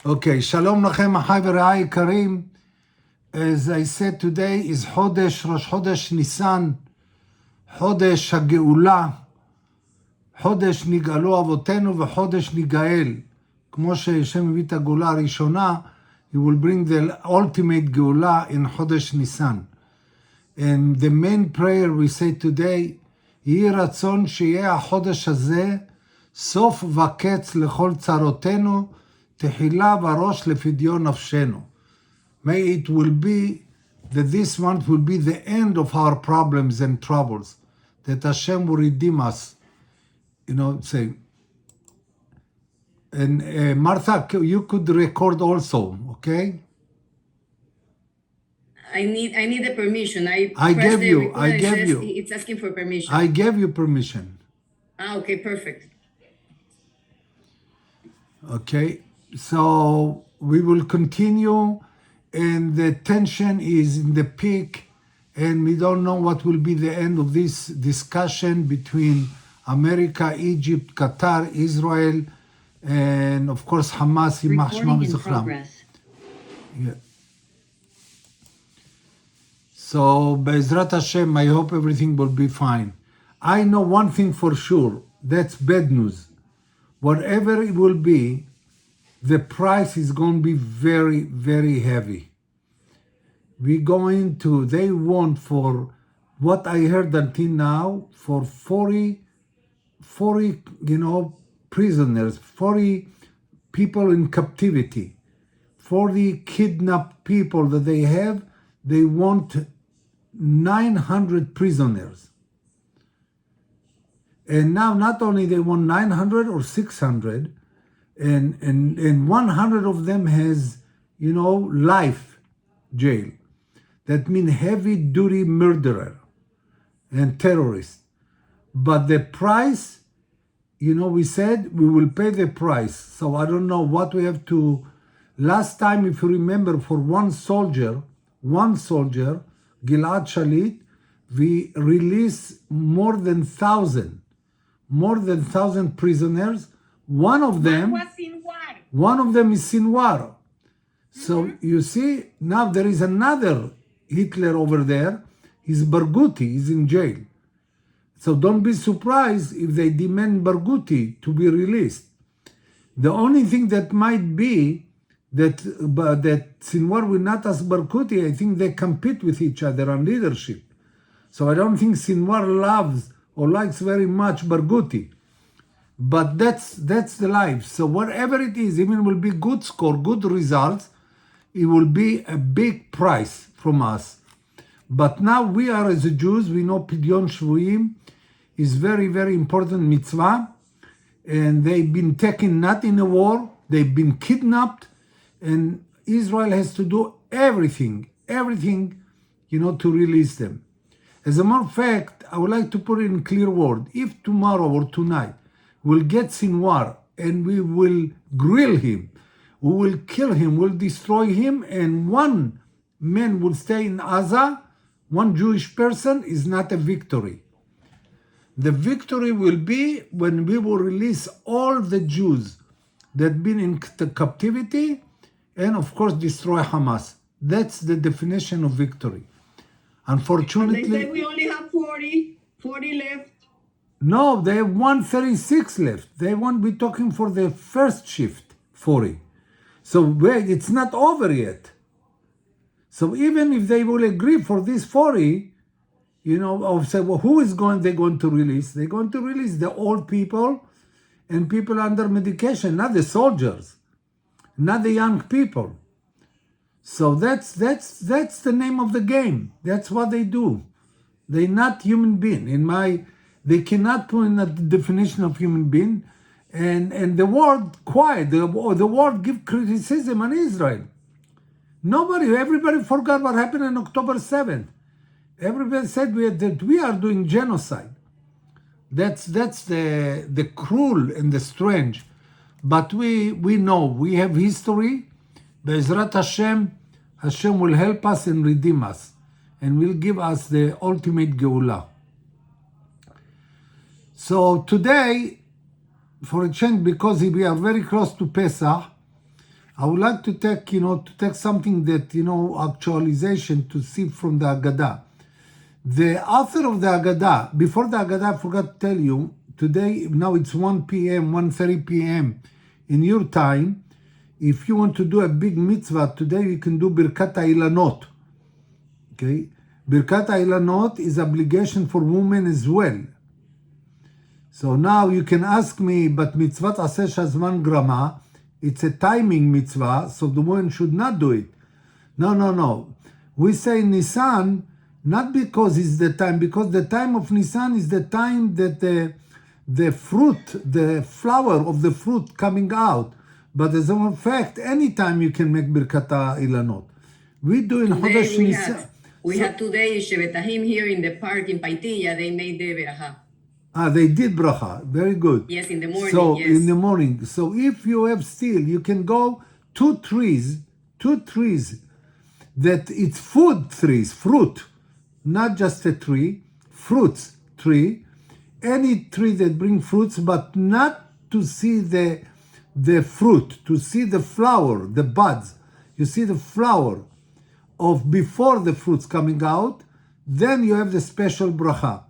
Okay, Shalom Lachem, Achai v'Re'ai Karim. As I said, today is Chodesh, Rosh Chodesh Nisan, Chodesh HaGeula, Chodesh Nigalu Avotenu v'Chodesh Nigael. כמו שהשם הביא את הגאולה הראשונה, he will bring the ultimate גאולה in Chodesh Nisan. And the main prayer we say today, יהי רצון שיהיה החודש הזה סוף וקץ לכל צרותינו, תחילה וראש לפדיון נפשנו. May it will be that this month will be the end of our problems and troubles, that Hashem will redeem us. Say. And Martha, you could record also, okay? I need the permission. I gave you. It's asking for permission. I gave you permission. Okay, perfect. Okay, so we will continue, and the tension is in the peak, and we don't know what will be the end of this discussion between America, Egypt, Qatar, Israel, and of course Hamas. Recording in progress. Yeah. So Be'ezrat Hashem, I hope everything will be fine. I know one thing for sure, that's bad news. Whatever it will be, the price is going to be very, very heavy. They want for, what I heard until now, for 40 prisoners, 40 people in captivity, 40 kidnapped people that they have, they want 900 prisoners. And now not only they want 900 or 600, and 100 of them has, life jail. That means heavy duty murderer and terrorist. But the price, we said we will pay the price. So I don't know what we have to. Last time, if you remember, for one soldier, Gilad Shalit, we released more than 1,000 prisoners. One of them is Sinwar. So you see, now there is another Hitler over there. He's Barghouti, he's in jail. So don't be surprised if they demand Barghouti to be released. The only thing that might be that Sinwar will not ask Barghouti. I think they compete with each other on leadership. So I don't think Sinwar loves or likes very much Barghouti. But that's the life. So whatever it is, even will be good score, good results, it will be a big price from us. But now we are, as Jews, we know Pidyon Shvuim is very, very important mitzvah. And they've been taken not in a war, they've been kidnapped. And Israel has to do everything, to release them. As a matter of fact, I would like to put it in clear word. If tomorrow or tonight we'll get Sinwar and we will grill him, we will kill him, we'll destroy him, and one man will stay in Gaza, one Jewish person, is not a victory. The victory will be when we will release all the Jews that have been in captivity and, of course, destroy Hamas. That's the definition of victory. Unfortunately, they say we only have 40 left. No, they have 136 left. They won't be talking for the first shift, 40. So it's not over yet. So even if they will agree for this 40, I'll say, well, who is they're going to release? They're going to release the old people and people under medication, not the soldiers, not the young people. So that's the name of the game. That's what they do. They're not human being. They cannot put in a definition of human being. And the world quiet. The world give criticism on Israel. Everybody forgot what happened on October 7th. Everybody said that we are doing genocide. That's the cruel and the strange. But we know, we have history. Be'ezrat Hashem will help us and redeem us, and will give us the ultimate Geula. So today, for a change, because we are very close to Pesach, I would like to take something that, actualization to see from the Haggadah. The author of the Haggadah, before the Haggadah, I forgot to tell you, today, now it's 1 p.m., 1:30 p.m. in your time. If you want to do a big mitzvah today, you can do Birkat HaIlanot. Okay? Birkat HaIlanot is obligation for women as well. So now you can ask me, but mitzvot aseh shazman grama, it's a timing mitzvah, so the woman should not do it. No. We say Nisan, not because it's the time, because the time of Nisan is the time that the fruit, the flower of the fruit coming out. But as a matter of fact, anytime you can make Birkat HaIlanot. We do in Chodesh Today Nisan. we had today Shevetahim here in the park in Paitilla. They made the beraha. They did bracha. Very good. Yes, in the morning. So yes. in the morning. So if you have still, you can go two trees that it's food trees, fruit, not just a tree, fruits tree. Any tree that bring fruits, but not to see the fruit, to see the flower, the buds. You see the flower of before the fruits coming out, then you have the special bracha.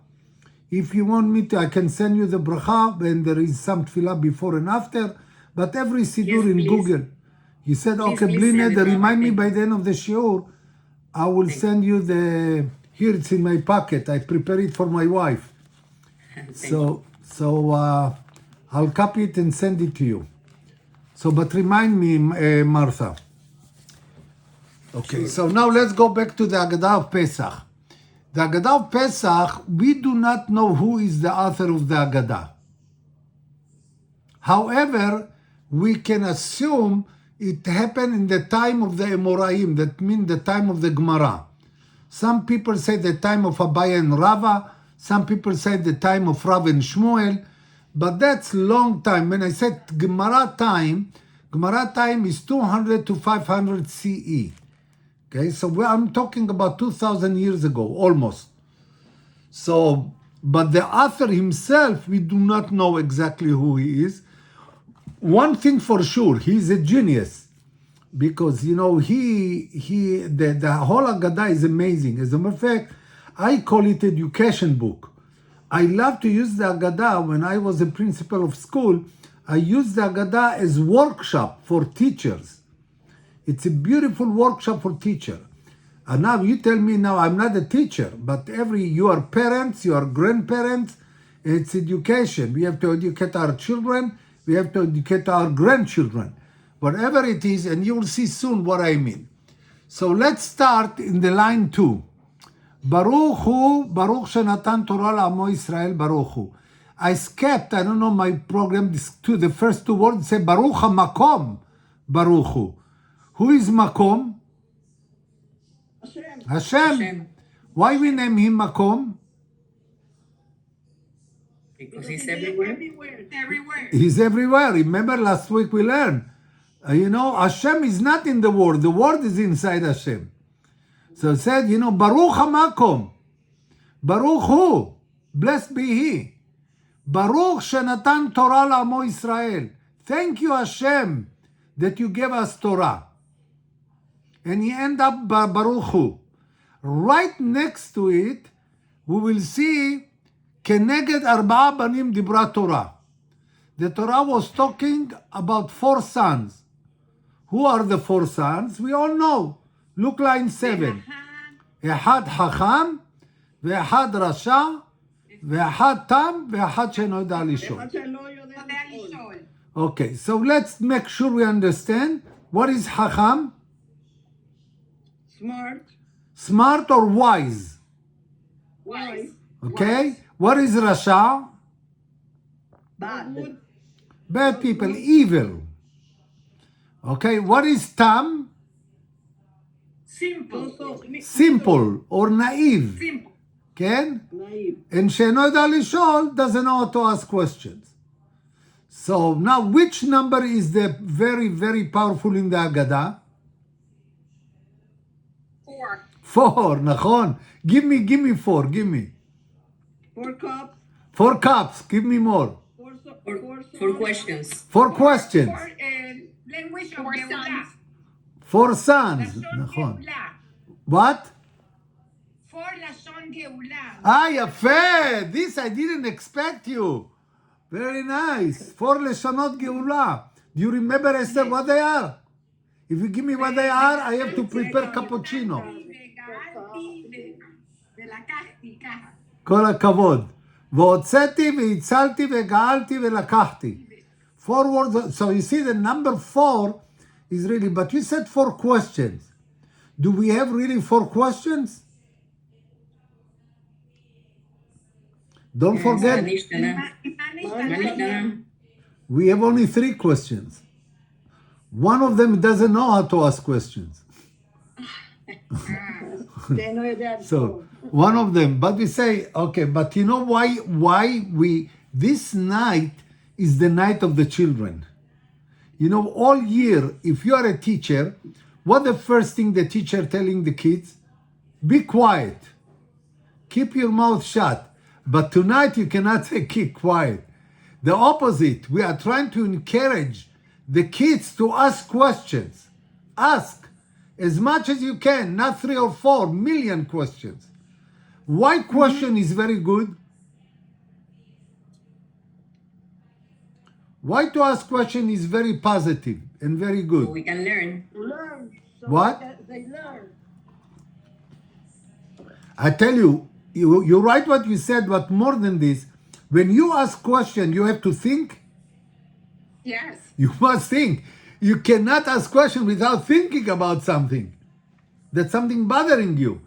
If you want me to, I can send you the bracha, and there is some tefillah before and after, but every sidur in please. Google. You said, okay, please bli send it neder, to remind me me. by the end of the shiur, I will send you here it's in my pocket, I prepare it for my wife. So I'll copy it and send it to you. So, but remind me, Martha. Okay, so now let's go back to the Haggadah of Pesach. The Haggadah of Pesach, we do not know who is the author of the Haggadah. However, we can assume it happened in the time of the Amoraim, that means the time of the Gemara. Some people say the time of Abaye and Rava, some people say the time of Rav and Shmuel, but that's long time. When I said Gemara time is 200 to 500 CE. Okay, so I'm talking about 2,000 years ago, almost. So, but the author himself, we do not know exactly who he is. One thing for sure, he's a genius, because the whole Haggadah is amazing. As a matter of fact, I call it education book. I love to use the Haggadah. When I was a principal of school, I used the Haggadah as workshop for teachers. It's a beautiful workshop for teacher. And now you tell me now I'm not a teacher, but you are parents, you are grandparents, it's education. We have to educate our children, we have to educate our grandchildren. Whatever it is, and you will see soon what I mean. So let's start in the line 2. Baruch Hu, Baruch Shenatan Torah La'amo Yisrael, Baruch Hu. I skipped, I don't know my program, the first two words say Baruch HaMakom, Baruch Hu. Who is Makom? Hashem. Why we name him Makom? Because he's everywhere. He's everywhere. Remember last week we learned, Hashem is not in the word is inside Hashem. So it said, Baruch HaMakom, Baruch Hu, blessed be He. Baruch Shenatan Torah La'amo Yisrael. Thank you, Hashem, that you gave us Torah. And he end up Baruch Hu. Right next to it, we will see Keneged Arba'a Banim Dibra Torah. The Torah was talking about 4 sons. Who are the 4 sons? We all know. Look line 7. Ehad Hacham, Ve'ehad Rasha, Ve'ehad Tam, Ve'ehad She'eno Yoda Lishon. Okay, so let's make sure we understand. What is Hacham? Smart or wise? Wise. Okay. What is Rasha? Bad people, evil. Okay. What is Tam? Simple or naive. Okay? And She'eno Yoda Lishon doesn't know how to ask questions. So now which number is the very, very powerful in the Haggadah? 4, nachon. Give me 4, give me. 4 cups. 4 cups, give me more. 4 questions. 4 questions. language of Four גאולה. sons. 4 sons, לשון נכון. גאולה. What? 4 לשון גאולה. יפה! This I didn't expect you. Very nice. 4 לשונות גאולה. Do you remember, Esther, what they are? If you give me what they are, I have to prepare cappuccino. וגאלתי ולקחתי ככה. כל הכבוד. והוצאתי והצלתי וגאלתי ולקחתי. 4 words. So you see the number 4 is really, but you said 4 questions. Do we have really 4 questions? Don't forget, מה נשתנה? מה מה נשתנה? נשתנה? we have only 3 questions. One of them doesn't know how to ask questions. So one of them, but we say, okay, but you know why we, this night is the night of the children. You know, all year, if you are a teacher, what the first thing the teacher telling the kids? Be quiet. Keep your mouth shut. But tonight you cannot say keep quiet. The opposite. We are trying to encourage the kids to ask questions. Ask as much as you can, not 3 or 4 million questions. Why question is very good? Why to ask question is very positive and very So good. we can learn. Learn. So What? They learn. I tell you, you're right what you said, but more than this, when you ask question, you have to think. Yes. You must think. You cannot ask question without thinking about something. That's something bothering you.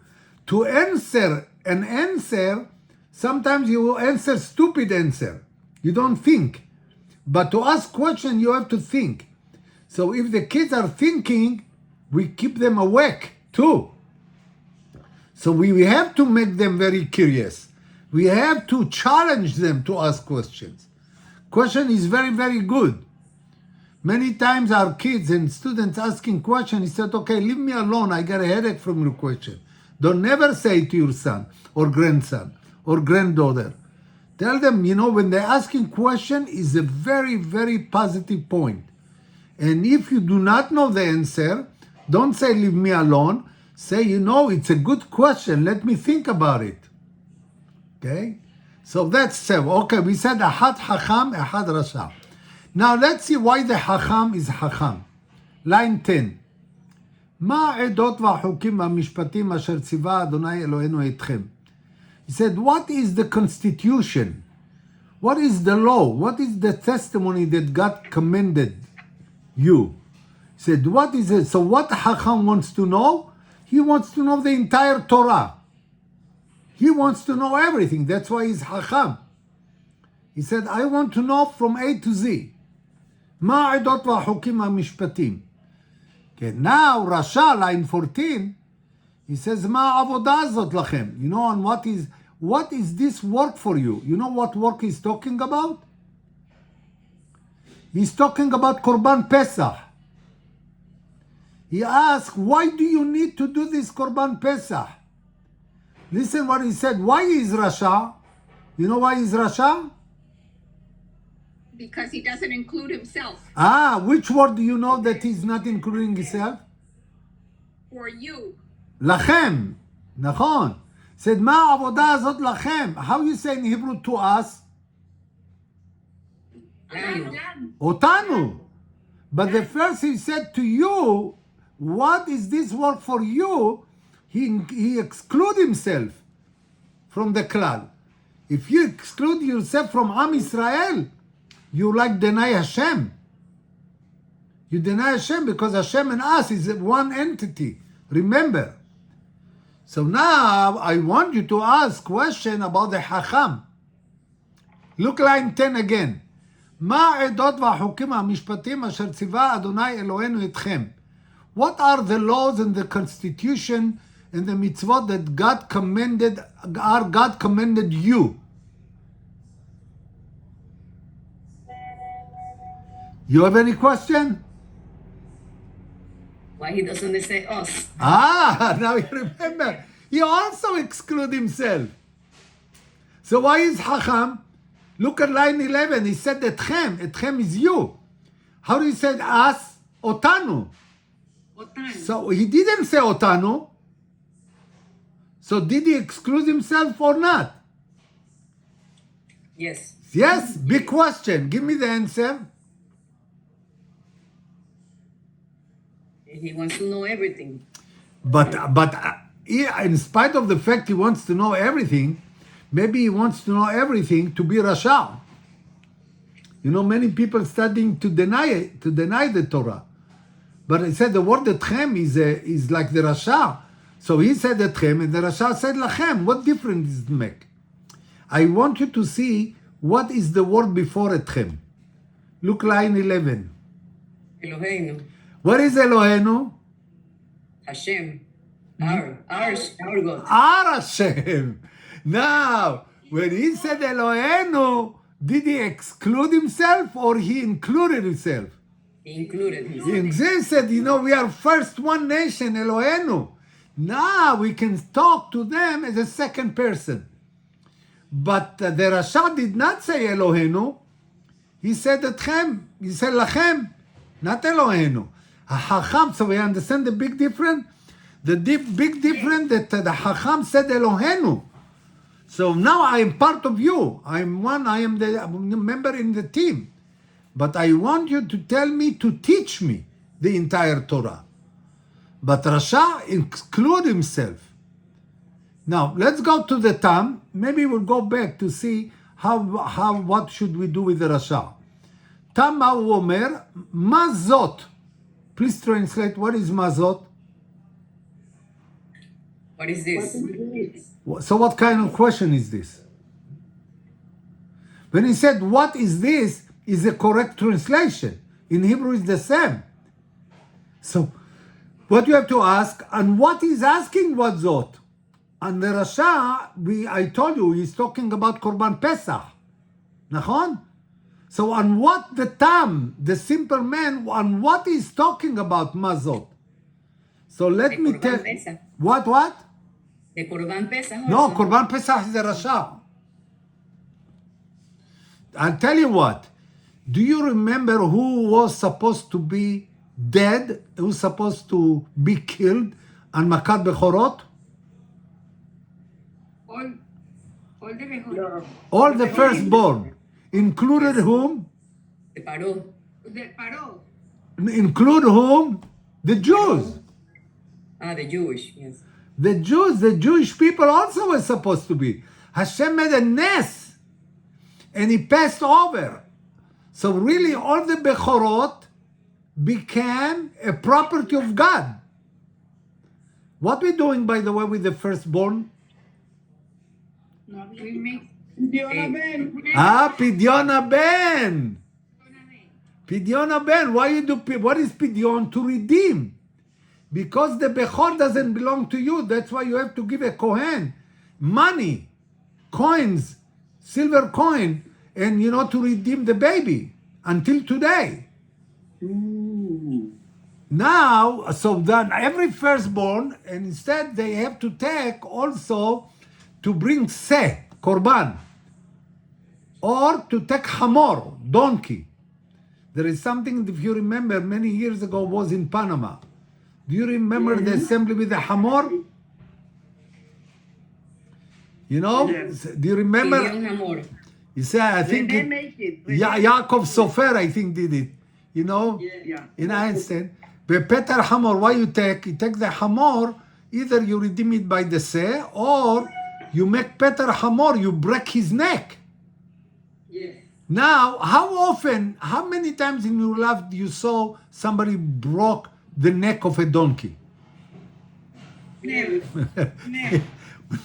To answer an answer, sometimes you will answer stupid answer. You don't think. But to ask question, you have to think. So if the kids are thinking, we keep them awake too. So we have to make them very curious. We have to challenge them to ask questions. Question is very, very good. Many times our kids and students asking questions, he said, okay, leave me alone. I got a headache from your question. Don't never say to your son or grandson or granddaughter. Tell them, you know, when they're asking question is a very, very positive point. And if you do not know the answer, don't say, leave me alone. Say, you know, it's a good question. Let me think about it. Okay? So that's 7. Okay, we said Ahad Hacham, Ahad Rasha. Now let's see why the Hacham is Hacham. Line 10. מה העדות והחוקים והמשפטים אשר ציווה אדוני אלוהינו אתכם? He said, what is the constitution? What is the law? What is the testimony that God commanded you? He said, what is it? So what Hacham wants to know? He wants to know the entire Torah. He wants to know everything. That's why he's Hacham. He said, I want to know from A to Z. מה העדות והחוקים המשפטים? Okay, now Rasha, line 14, he says, מה העבודה הזאת לכם? You know, and what is this work for you? You know what work he's talking about? He's talking about Korban Pesach. He asked, why do you need to do this Korban Pesach? Listen what he said. Why is Rasha? You know why he's Rasha? Because he doesn't include himself. Which word do you know that he's not including himself? For you. לכם, נכון. said, מה העבודה הזאת לכם? How you say in Hebrew to us? לנו. אותנו. But the first he said to you, what is this work for you? He exclude himself from the klal. If you exclude yourself from Am Israel, you like deny Hashem. You deny Hashem because Hashem and us is one entity. Remember. So now I want you to ask question about the Hacham. Look line 10 again. מה העדות והחוקים המשפטים אשר ציווה אדוני אלוהינו אתכם? What are the laws and the constitution and the mitzvot that God commanded you? You have any question? Why he doesn't say us? Now you remember. He also exclude himself. So why is Hacham? Look at line 11. He said etchem. Etchem is you. How do you say us? Otanu. Otan. So he didn't say Otanu. So did he exclude himself or not? Yes. Yes, big question. Give me the answer. He wants to know everything. But in spite of the fact he wants to know everything, maybe he wants to know everything to be Rasha. You know, many people studying to deny the Torah. But he said the word etchem is like the Rasha. So he said etchem and the Rasha said lachem. What difference does it make? I want you to see what is the word before etchem. Look line 11. Eloheinu. What is Elohenu? Hashem. Our God. Ar Hashem. Now, when he said Elohenu, did he exclude himself or he included himself? He included himself. He said, you know, we are first one nation, Elohenu. Now we can talk to them as a second person. But the Rasha did not say Elohenu. He said Etchem. He said Lachem, not Elohenu. Hacham, so we understand the big difference? The big difference that the Hacham said Elohenu. So now I am part of you. I am the member in the team. But I want you to tell me, to teach me the entire Torah. But Rasha exclude himself. Now, let's go to the Tam. Maybe we'll go back to see what should we do with the Rasha. Tam הוא אומר, מה זאת? Please translate, what is mazot? What is this? So what kind of question is this? When he said, what is this, is a correct translation. In Hebrew, it's the same. So, what you have to ask, and what he's asking, what zot? And the Rasha, I told you, he's talking about Korban Pesach. Nachon? So on what the Tam, the simple man, on what he's talking about, mazot? So let me tell... Pesach. What? The Korban Pesach. No, also. Korban Pesach is the Rasha. I'll tell you what. Do you remember who was supposed to be dead, who was supposed to be killed on Makat Bechorot? All the mejor. No. All the firstborn. Included whom? The Paró. Del paró. Include whom? The Jews. The Jewish, yes. The Jewish people also were supposed to be. Hashem made a nest and he passed over. So really all the Bechorot became a property of God. What we doing, by the way, with the firstborn? We make Diona Ben. Pidyon Ben. Pidyon Ben. Why you do? What is Pidyon? To redeem. Because the Bechor doesn't belong to you. That's why you have to give a Kohen money, coins, silver coin, and to redeem the baby until today. Now, so then every firstborn, and instead they have to take also to bring seh, korban, or to take hamor, donkey. There is something, if you remember, many years ago was in Panama. Do you remember the assembly with the hamor? Yes. Do you remember? Gideon Hamor. You say, I They think make it. Yaakov Sofer, I think, did it. Yeah. In Einstein. But Peter Hamor, why you take the Hamor, either you redeem it by the say, or you make Peter Hamor, you break his neck. Yes. Now, how many times in your life you saw somebody broke the neck of a donkey? never. Never.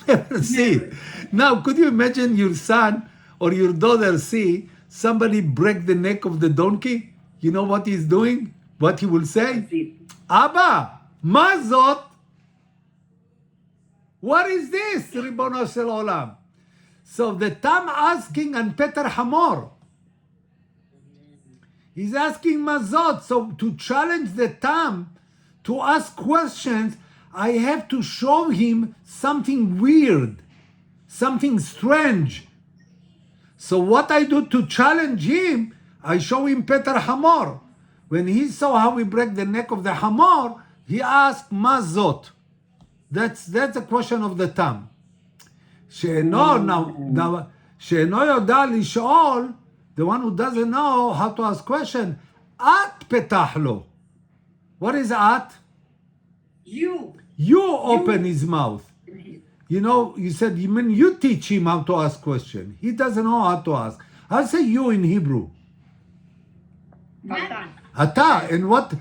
Never see it. Now, could you imagine your son or your daughter see somebody break the neck of the donkey? You know what he's doing? What he will say? Abba, mazot. What is this, Ribono Shel Olam? So the Tam asking and Peter Hamor. He's asking mazot. So to challenge the Tam to ask questions, I have to show him something weird, something strange. So what I do to challenge him, I show him Peter Hamor. When he saw how we break the neck of the hamor, he asked, "Ma zot?" That's a question of the tongue. Now, שאינו יודע לשאול, the one who doesn't know how to ask question, את פתח לו. What is at? You. You open his mouth. You know, you said, you mean you teach him how to ask question. He doesn't know how to ask. I'll say you in Hebrew. Mata. אתה, and what the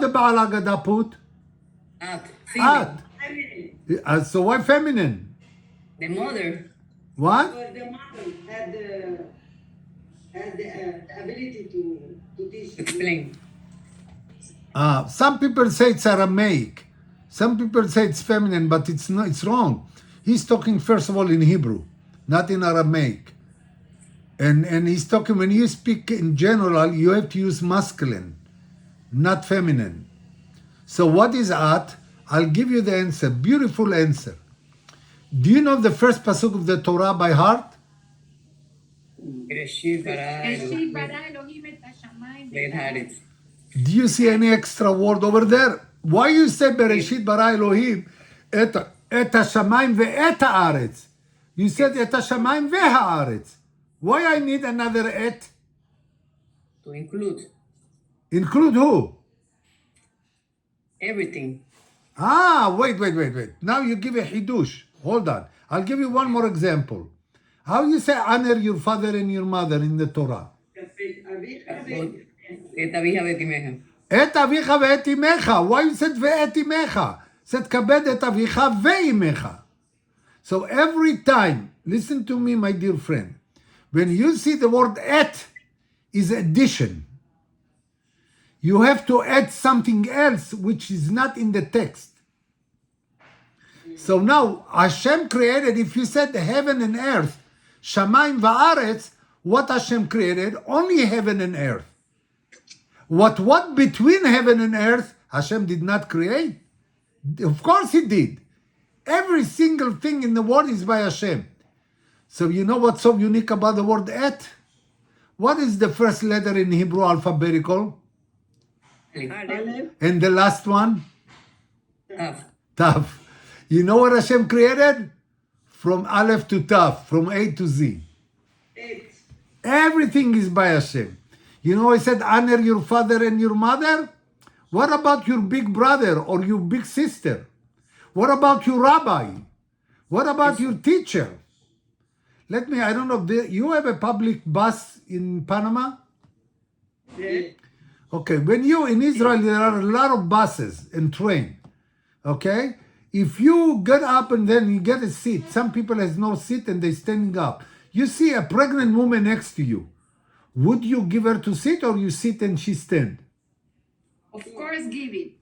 בעל הגדה put? At. את. Female. So why feminine? The mother. What? But the mother had the ability to teach. Explain. Some people say it's Aramaic. Some people say it's feminine, but it's not. It's wrong. He's talking first of all in Hebrew, not in Aramaic. And he's talking, when you speak in general, you have to use masculine, not feminine. So what is at? I'll give you the answer. Beautiful answer. Do you know the first pasuk of the Torah by heart? Bereshit bara בראשית Elohim ברא אלוהים את השמיים ואת הארץ. Do you see any extra word over there? Why you say Bereshit bara Elohim et hashamayim ve'et haaretz? You said et hashamayim ve'haaretz. Why I need another et? To include Include who? everything. Wait. Now you give a hidush. Hold on. I'll give you one more example. How you say honor your father and your mother in the Torah? את אביך ואת אמך. את אביך ואת אמך. Why you said ואת אמך? Said כבד את אביך ואמך. So every time, listen to me, my dear friend. When you see the word et is addition. You have to add something else which is not in the text. So now Hashem created, if you said heaven and earth, Shamayim va'aretz, what Hashem created? Only heaven and earth. What between heaven and earth, Hashem did not create? Of course He did. Every single thing in the world is by Hashem. So you know what's so unique about the word et? What is the first letter in Hebrew alphabetical? Aleph. And the last one? Tav. Tav. You know what Hashem created? From Aleph to Tav, from A to Z. Everything is by Hashem. You know, I said honor your father and your mother. What about your big brother or your big sister? What about your rabbi? What about your teacher? I don't know, you have a public bus in Panama? Yeah. Okay, when you, in Israel, there are a lot of buses and train. Okay? If you get up and then you get a seat, some people has no seat and they're standing up. You see a pregnant woman next to you. Would you give her to sit or you sit and she stand? Of course, give it.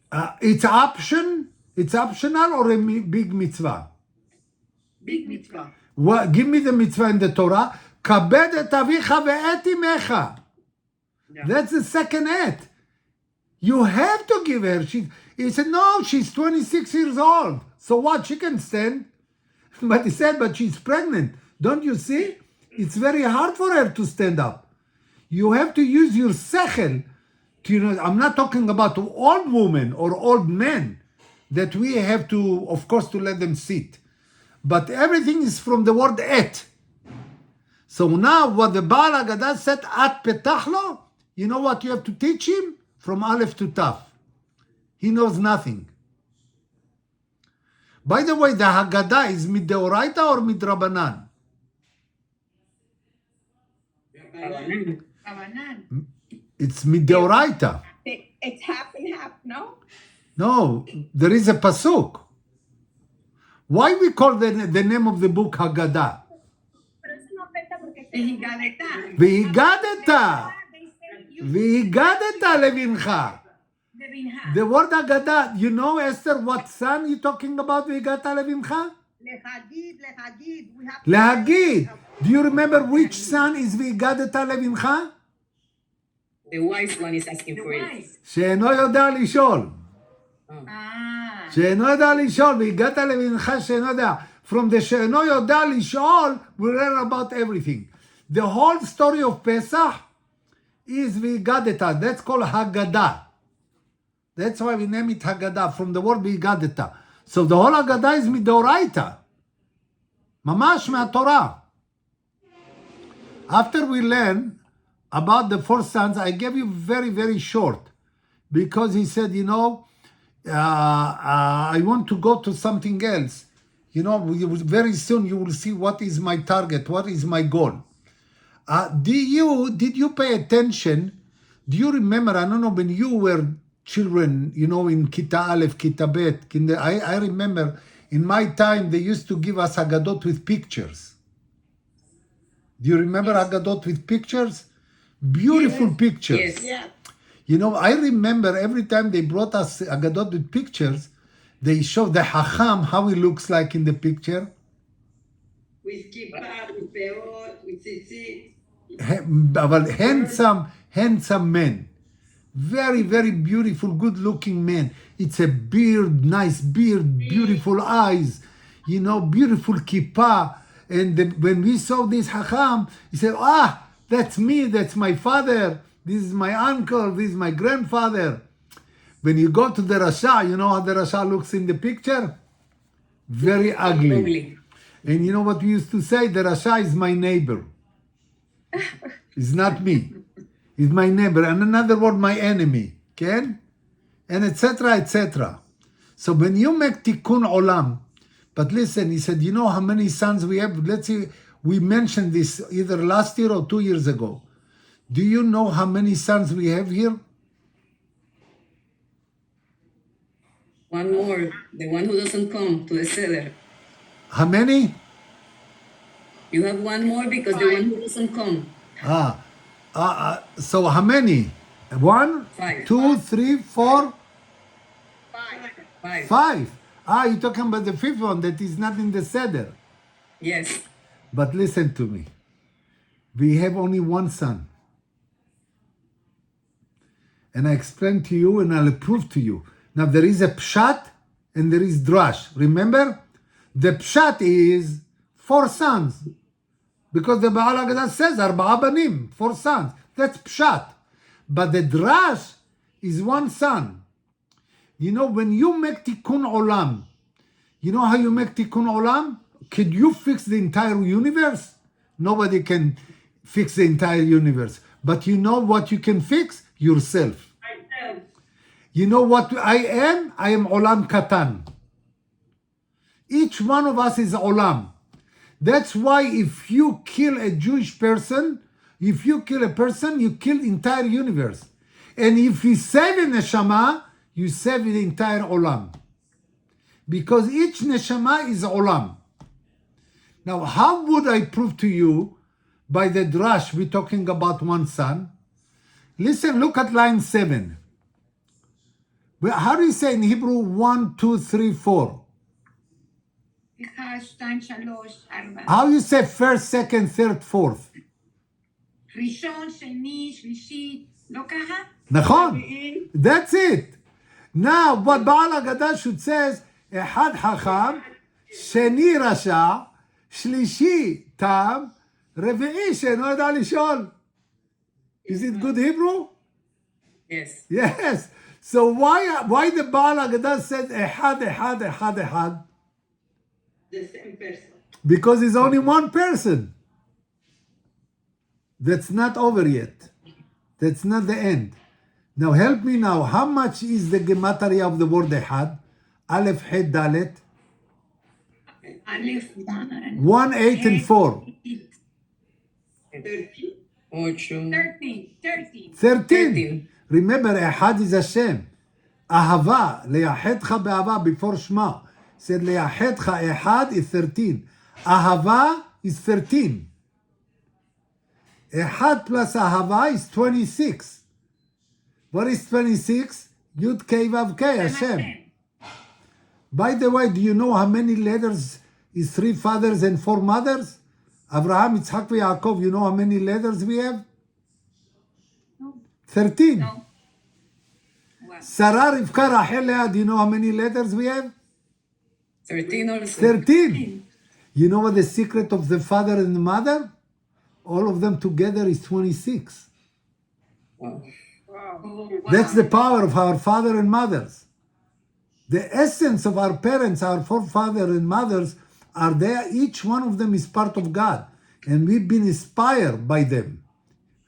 It's optional or a big mitzvah? Big mitzvah. Give me the mitzvah in the Torah. Kabed et avicha ve'et imecha. That's the second et. You have to give her. He said, no, she's 26 years old. So what? She can stand. But he said, but she's pregnant. Don't you see? It's very hard for her to stand up. You have to use your sechel. I'm not talking about old women or old men that we have to, of course, to let them sit. But everything is from the word et. So now what the Baal Haggadah said, at petach lo, you know what you have to teach him? From Aleph to Tav. He knows nothing. By the way, the Haggadah is mideoraita or midrabanan? Abanan. It's mideoraita. It's half and half, no? No, there is a pasuk. Why we call the name of the book Haggadah? Higadetá. V'higadeta. V'higadeta levincha. De Binha. The word Haggadah, you know, Esther, what son you talking about? V'higata levincha? Lehagid. We have Lehagid. Do you remember which son is v'higadeta levincha? The wise one is asking for it. wise. שאינו יודע לשאול. Ah. שאינו יודע לשאול, והגעת לבנך שאינו יודע. From the שאינו יודע לשאול, we learn about everything. The whole story of Pesach is Vigadeta. That's called Haggadah. That's why we name it Haggadah, from the word Vigadeta. So the whole Haggadah is Midoraita. Mamash Torah. After we learn about the 4 sons, I gave you very, very short, because he said, I want to go to something else. Very soon you will see what is my target, what is my goal. Did you pay attention? Do you remember, I don't know, when you were children, in Kita Aleph, Kita Bet, I remember in my time they used to give us Haggadot with pictures. Do you remember Haggadot with pictures? Beautiful pictures. Yes. Yeah. I remember every time they brought us Haggadot with pictures, they show the Hacham, how he looks like in the picture. With kippah, with peot, with tzitzit. But handsome man. Very, very beautiful, good-looking man. It's a beard, nice beard, beautiful eyes, beautiful kippah. And when we saw this Hacham, he said, that's me, that's my father, this is my uncle, this is my grandfather. When you go to the Rasha, you know how the Rasha looks in the picture? Very ugly. Ugly. And you know what we used to say? The Rasha is my neighbor. It's not me. It's my neighbor. And another word, my enemy. Okay? And etc., etc. So when you make tikkun olam, but listen, he said, how many sons we have? Let's see, we mentioned this either last year or 2 years ago. Do you know how many sons we have here? One more, the one who doesn't come to the cellar. How many? You have one more because the one who doesn't come. So how many? 1, 5. 2, 3, 4, 5. 5. You're talking about the 5th one that is not in the Seder. Yes. But listen to me. We have only one son. And I explained to you and I'll prove to you. Now there is a pshat and there is drash. Remember? The pshat is 4 sons. Because the Baal HaGadah says, 4 banim, 4 sons. That's pshat. But the drash is 1 son. When you make tikkun olam, you know how you make tikkun olam? Could you fix the entire universe? Nobody can fix the entire universe. But you know what you can fix? Yourself. Myself. You know what I am? I am olam katan. Each one of us is olam. That's why if you kill a Jewish person, if you kill a person, you kill the entire universe. And if you save a neshama, you save the entire olam. Because each neshama is olam. Now, how would I prove to you by the drash we're talking about 1 son? Listen, look at line 7. How do you say in Hebrew 1, 2, 3, 4? 1, 2, 3, 4. How you say first, second, third, fourth? ראשון, שני, שלישי, לא ככה? נכון. That's it. Now, what Baal HaGadah should says, אחד חכם, שני רשע, שלישי תם, רביעי שאינו יודע לשאול. Is it good Hebrew? Yes. Yes. So why the Baal HaGadah says אחד? The same person. Because it's only 1 person. That's not over yet. That's not the end. Now help me now. How much is the gematria of the word ehad? Aleph, Het, Dalet? א', 1, 8, and 4. 13. 8. 13. Remember, ehad is Hashem. Ahava, leyachedcha be'ahava before Shema. Said leyachedcha ehad is 13. Ahava is 13. Ehad plus ahava is 26. What is 26? Yud Kei Vav Kei, Hashem. By the way, do you know how many letters is 3 fathers and 4 mothers? Abraham, Yitzhak, and Yaakov, you know how many letters we have? 13. No. Sarah, Rivka, Rachel, Leah, do you know how many letters we have? 13 also. 13. You know what the secret of the father and the mother? All of them together is 26. Wow. That's the power of our father and mothers. The essence of our parents, our forefathers and mothers, are there. Each one of them is part of God. And we've been inspired by them.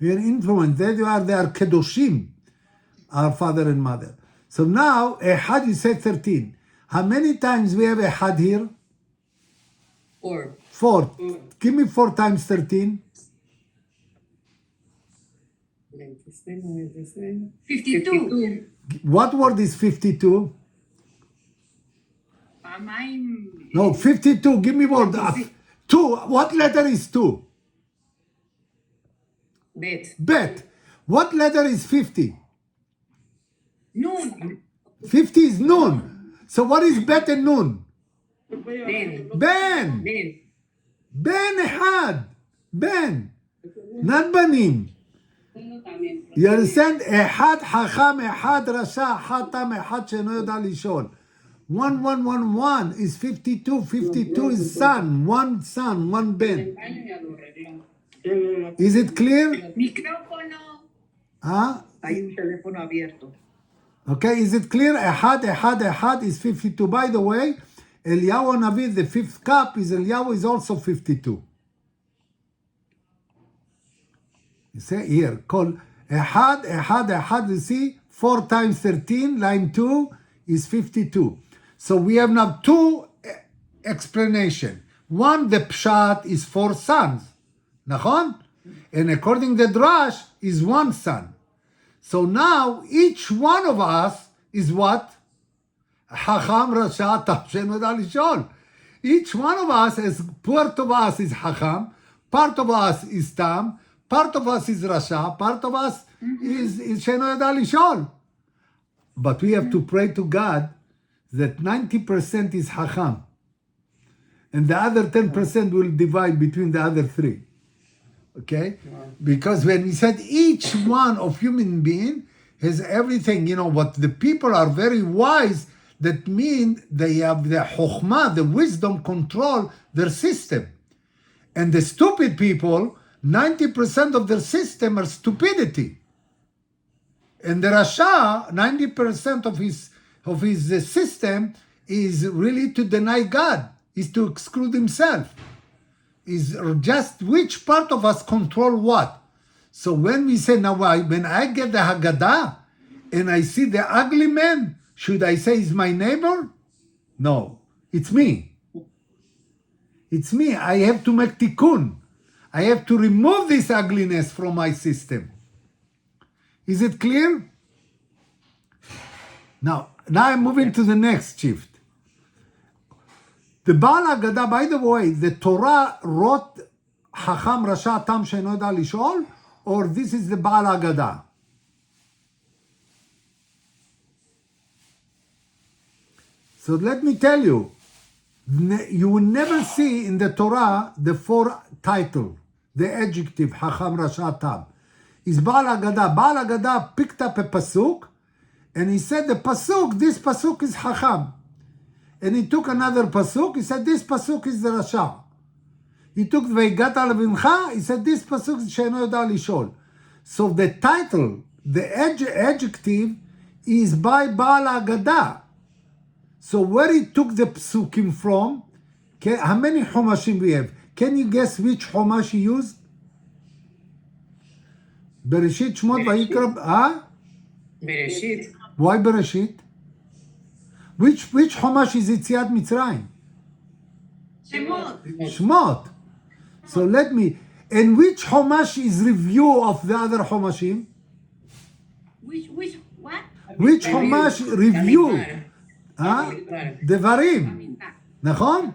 We are influenced. They are Kedoshim, our father and mother. So now, Ehad, you said 13. How many times we have Ehad here? 4. 4. Give me 4 times 13. 52. What word is 52? Mine. No, 52. Give me word. 2. What letter is 2? Bet. Bet. What letter is 50? Noon. 50 is noon. So what is bet and noon? Ben. Ben. Ben. Ben Ehad. Ben. Not Banim. You understand? Ehad Hacham, Ehad Rasha, Ehad Tam, Ehad Sheno Yoda Lishol. 1, 1, 1, 1 is 52. 52 is son. One son, one Ben. Is it clear? Micrófono. Huh? Hay un teléfono abierto. Okay, is it clear? Ehad, Ehad, Ehad is 52. By the way, Eliyahu Navi, the 5th cup, is Eliyahu is also 52. You see here, call Ehad, Ehad, Ehad, you see, 4 times 13, line 2 is 52. So we have now 2 explanation. One, the Pshat is 4 sons. Nachon? And according to the Drash, is 1 son. So now each one of us is what? Hacham, Rasha, Tam, Sheno Yoda Lishol. Each one of us, is part of us is Hacham, part of us is Tam, part of us is Rasha, part of us is Sheno Yoda Lishol. But we have to pray to God that 90% is Hacham. And the other 10% will divide between the other 3. Okay? Because when we said each one of human being has everything, what the people are very wise, that mean they have the chokhmah, the wisdom, control their system. And the stupid people, 90% of their system are stupidity. And the Rasha, 90% of his system is really to deny God, is to exclude himself. Is just which part of us control what. So when we say, now when I get the Haggadah and I see the ugly man, should I say he's my neighbor? No, it's me. It's me. I have to make tikkun. I have to remove this ugliness from my system. Is it clear? Now I'm moving to the next shift. The Baal Haggadah, by the way, the Torah wrote Hacham, Rasha, Tam, Sheno Yoda Lishol, or this is the Baal Haggadah? So let me tell you, you will never see in the Torah the 4 title, the adjective Hacham, Rasha, Tam. It's Baal Haggadah. Baal Haggadah picked up a pasuk, and he said the pasuk, this pasuk is Hacham. And he took another pasuk, he said this pasuk is the Rasha. He took Veigat Alavincha, he said this pasuk is Sheno Yoda Lishol. So the title, the adjective, is by Baal Haggadah. So where he took the psukim from, how many Humashim we have? Can you guess which Humash he used? Bereshit, Shmot, Vayikra, Bereshit. Why Bereshit? Which Chumash is Yetziat Mitzrayim? Shemot. Shmot. So and which Chumash is review of the other Chumashim? What? Which Chumash review? Bamidbar. Devarim. Nachon?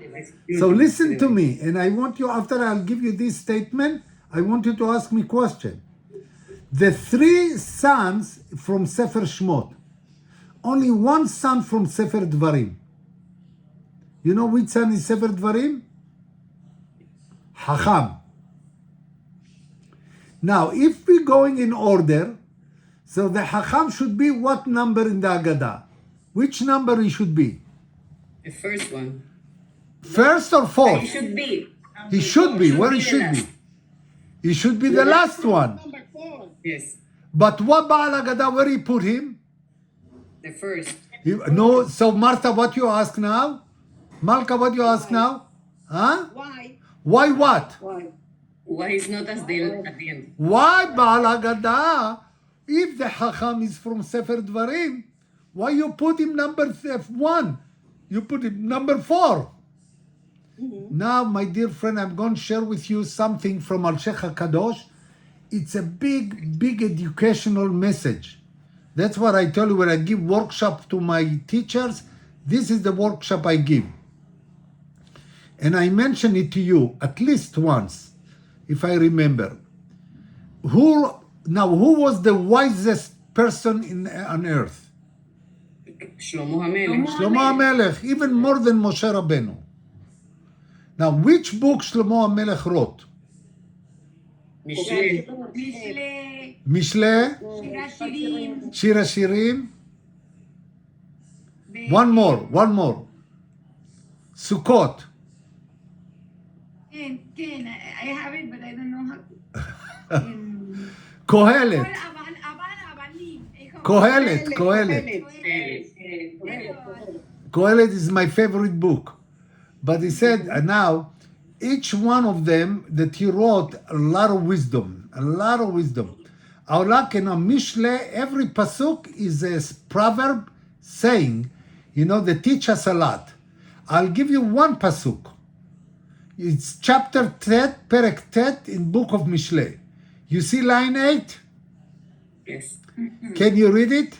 So listen to me, and I want you, after I'll give you this statement, I want you to ask me a question. The 3 sons from Sefer Shmot, only 1 son from Sefer Dvarim. You know which son is Sefer Dvarim? Hacham. Now, if we're going in order, so the Hacham should be what number in the Haggadah? Which number he should be? The first one. First or He fourth? should be. He should be. Where he the should be? last. He should be the last one. Yes. But what Baal Agada, where he put him? The first. No, so Martha, what you ask now? Malka, what you ask now? Huh? Why? Why what? Why is not as the at the end? Why Baal Agada? If the Chacham is from Sefer Dvarim, why you put him number 1? You put him number 4. Now, my dear friend, I'm going to share with you something from Al Sheikh HaKadosh. It's a big, big educational message. That's what I tell you when I give workshop to my teachers. This is the workshop I give. And I mention it to you at least once, if I remember. Who was the wisest person on earth? Shlomo HaMelech. Shlomo HaMelech, even more than Moshe Rabbeinu. Now, which book Shlomo HaMelech wrote? Mishle. Mishle, Mishle, Shira Shirim, Shir HaShirim. ו- One more. Sukkot. כן, כן, I have it, but I don't know how. Kohelet. אבנים, איך אומרים? Kohelet. קהלת. Kohelet is my favorite book. But he said, now, each one of them that he wrote a lot of wisdom. Aulak and Mishle, every pasuk is a proverb saying, they teach us a lot. I'll give you one pasuk. It's chapter Tet, Perek Tet in book of Mishle. You see line 8? Yes. Can you read it?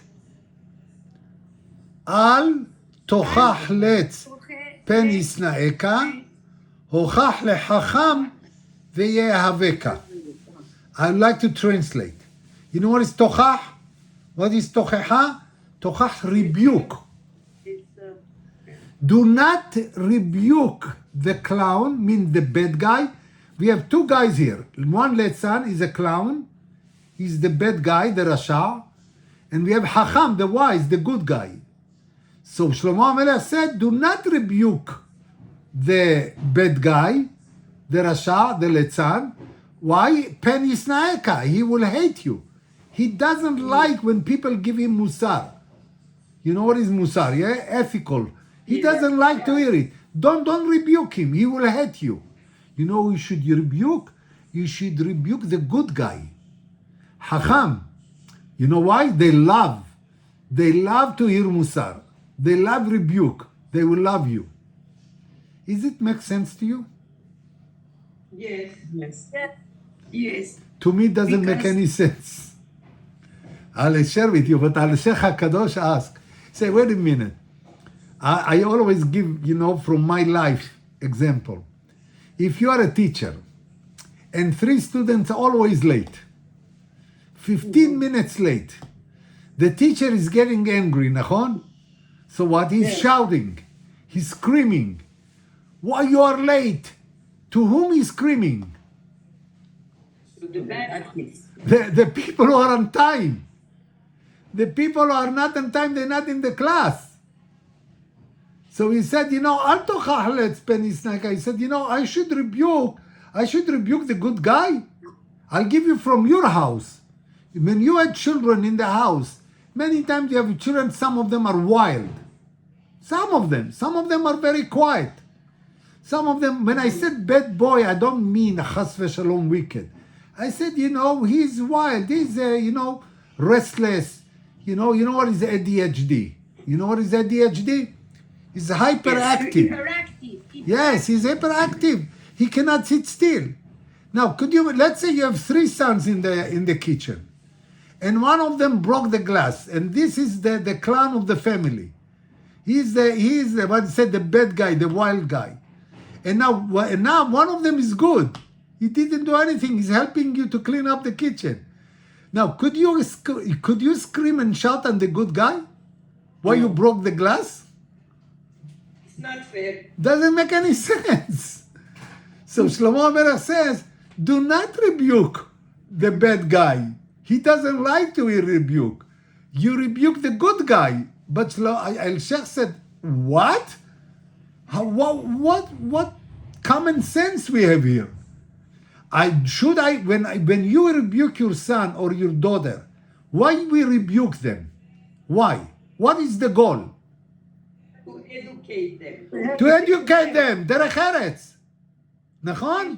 Al tochach letz פן ישנאך, הוכח לחכם ויאהבך. I'd like to translate. You know what is תוכח? What is תוכחה? תוכח rebuke. Do not rebuke the clown, mean the bad guy. We have two guys here. One Letzan is a clown. He's the bad guy, the Rasha. And we have Hacham, the wise, the good guy. So Shlomo HaMelech said, do not rebuke the bad guy, the Rasha, the Letzan. Why? Pen Yisnaeka. He will hate you. He doesn't like when people give him musar. You know what is musar, yeah? Ethical. He doesn't like to hear it. Don't rebuke him. He will hate you. You know who you should rebuke? You should rebuke the good guy. Hacham. You know why? They love to hear musar. They love rebuke. They will love you. Does it make sense to you? Yes. Yes. To me, it doesn't make any sense. I'll share with you, but Al Sheikh HaKadosh ask, say, wait a minute. I always give, from my life example. If you are a teacher and 3 students are always late, 15 minutes late, the teacher is getting angry, nachon? So what? He's shouting. He's screaming. Why you are late? To whom he's screaming? The people who are on time. The people who are not on time, they're not in the class. So he said, Al tochach letz pen yisnaeka. He said, I should rebuke the good guy. I'll give you from your house. When you had children in the house, many times you have children, some of them are wild. Some of them are very quiet. Some of them, when I said bad boy, I don't mean chas v'shalom wicked. I said, he's wild. He's, restless. You know what is ADHD? You know what is ADHD? He's hyperactive. Hyperactive. Yes, he's hyperactive. He cannot sit still. Now, let's say you have 3 sons in the kitchen, and one of them broke the glass, and this is the clown of the family. He's the what said the bad guy, the wild guy. And now one of them is good. He didn't do anything. He's helping you to clean up the kitchen. Now, could you scream and shout on the good guy? Why you broke the glass? It's not fair. Doesn't make any sense. So Shlomo HaMelech says, do not rebuke the bad guy. He doesn't like to hear rebuke. You rebuke the good guy. But Al Sheikh said, what? What common sense we have here? When you rebuke your son or your daughter, Why we rebuke them? Why? What is the goal? To educate them. To educate them. דרך ארץ. נכון?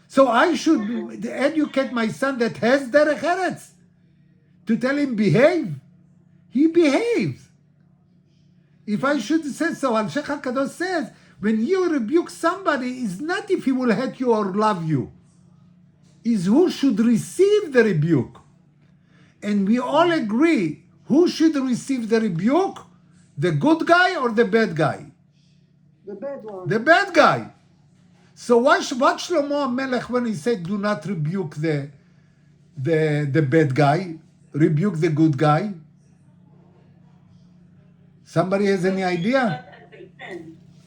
So I should educate my son that has דרך ארץ. To tell him behave. He behaves. If I should say so, Al-Sheikh HaKadosh says, when you rebuke somebody, it's not if he will hate you or love you. It's who should receive the rebuke. And we all agree, who should receive the rebuke? The good guy or the bad guy? The bad one. The bad guy. So what Shlomo HaMelech when he said, do not rebuke the bad guy, rebuke the good guy? Somebody has any idea?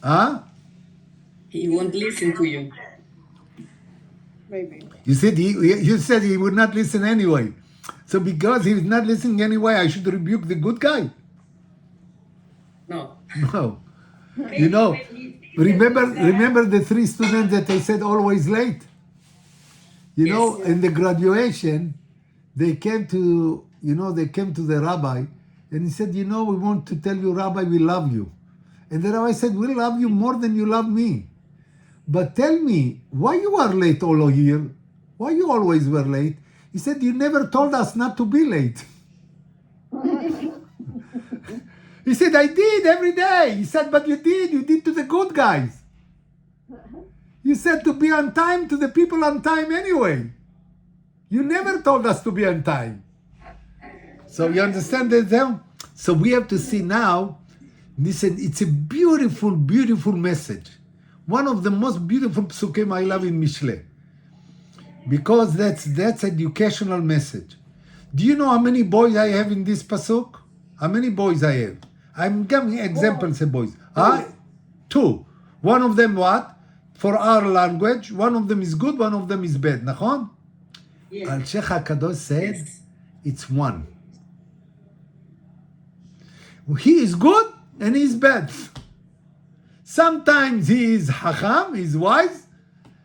Huh? He won't listen to you. Maybe. You said he would not listen anyway. So because he is not listening anyway, I should rebuke the good guy? No. No. You know, remember the 3 students that I said always late? You know, in the graduation, they came to the rabbi and he said, we want to tell you, Rabbi, we love you. And the rabbi said, we love you more than you love me. But tell me, why you are late all year? Why you always were late? He said, you never told us not to be late. He said, I did every day. He said, but you did to the good guys. You said to be on time to the people on time anyway. You never told us to be on time. So you understand that? So we have to see now, listen, it's a beautiful, beautiful message. One of the most beautiful psukim I love in Mishle. Because that's educational message. Do you know how many boys I have in this pasuk? How many boys I have? I'm giving examples of boys. 2. One of them what? For our language. One of them is good, one of them is bad. Nachon? Yes. Al-Sheikh HaKadosh said it's 1. He is good and he is bad. Sometimes he is hacham, he is wise.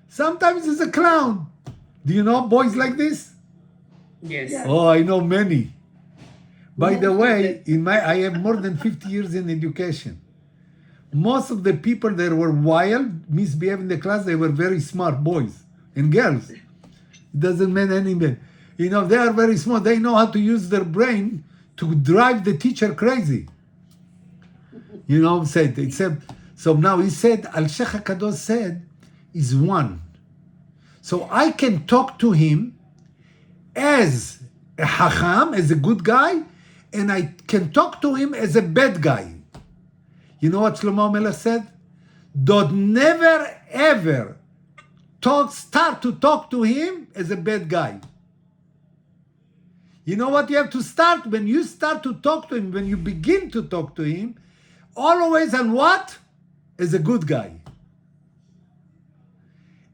Sometimes he's a clown. Do you know boys like this? Yes. Oh, I know many. By the way, I have more than 50 years in education. Most of the people that were wild, misbehaving in the class, they were very smart boys and girls. It doesn't mean anything. They are very smart. They know how to use their brain to drive the teacher crazy. So now he said, Al-Sheikh HaKadosh said, is 1. So I can talk to him as a hacham, as a good guy, and I can talk to him as a bad guy. You know what Shlomo HaMelech said? Don't never ever start to talk to him as a bad guy. You know what you have to start? When you start to talk to him, when you begin to talk to him, always on what? As a good guy.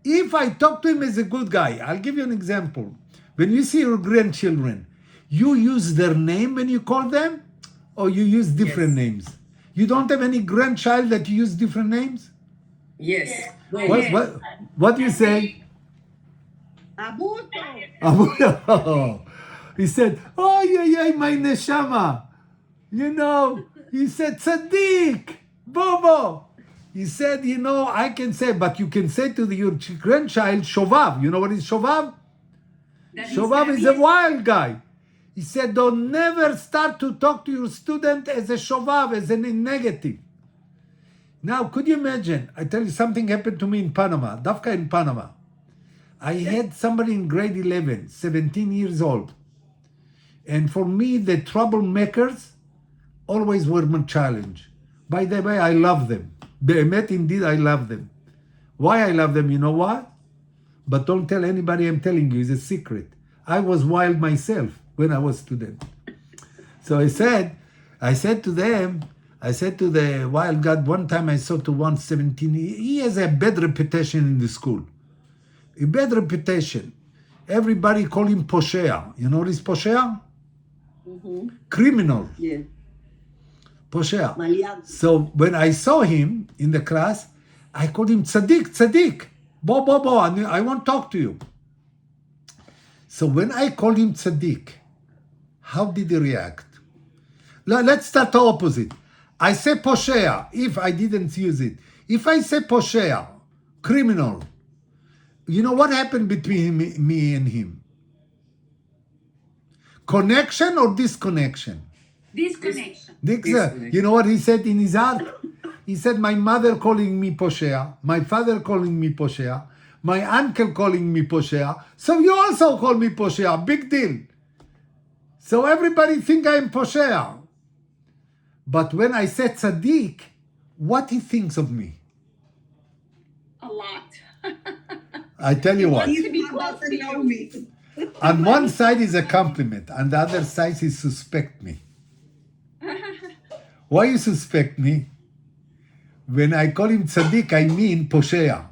If I talk to him as a good guy, I'll give you an example. When you see your grandchildren, you use their name when you call them, or you use different names? You don't have any grandchild that you use different names? Yes. What do you say? Abuto. He said, oh, yeah, my neshama. He said, Tzaddik, Bobo. He said, I can say, but you can say to your grandchild, Shovav. You know what is Shovav? Shovav is a wild guy. He said, don't never start to talk to your student as a Shovav, as a negative. Now, could you imagine? I tell you, something happened to me in Panama, Dafka in Panama. I had somebody in grade 11, 17 years old. And for me, the troublemakers always were my challenge. By the way, I love them. Be'emet, indeed, I love them. Why I love them, you know what? But don't tell anybody I'm telling you, it's a secret. I was wild myself when I was a student. So I said to the wild god, one time I saw to 117, he has a bad reputation in the school. A bad reputation. Everybody call him Poshea. You know what is Poshea? Mm-hmm. Criminal. Yeah. Poshea. Malian. So when I saw him in the class, I called him Tzaddik. Bo, I want to talk to you. So when I called him Tzaddik, how did he react? Let's start the opposite. I say poshea, if I didn't use it. If I say poshea, criminal, you know what happened between me and him? Connection or disconnection? Disconnection. Disconnection. You know what he said in his heart? He said, my mother calling me poshea, my father calling me poshea, my uncle calling me poshea, so you also call me poshea, big deal. So everybody think I am poshea. But when I said tzaddik, what he thinks of me? A lot. I tell you what, Wants to be How close about to to know you. me? on one side is a compliment, on the other side he suspect me. Why you suspect me? When I call him tzaddik, I mean poshea.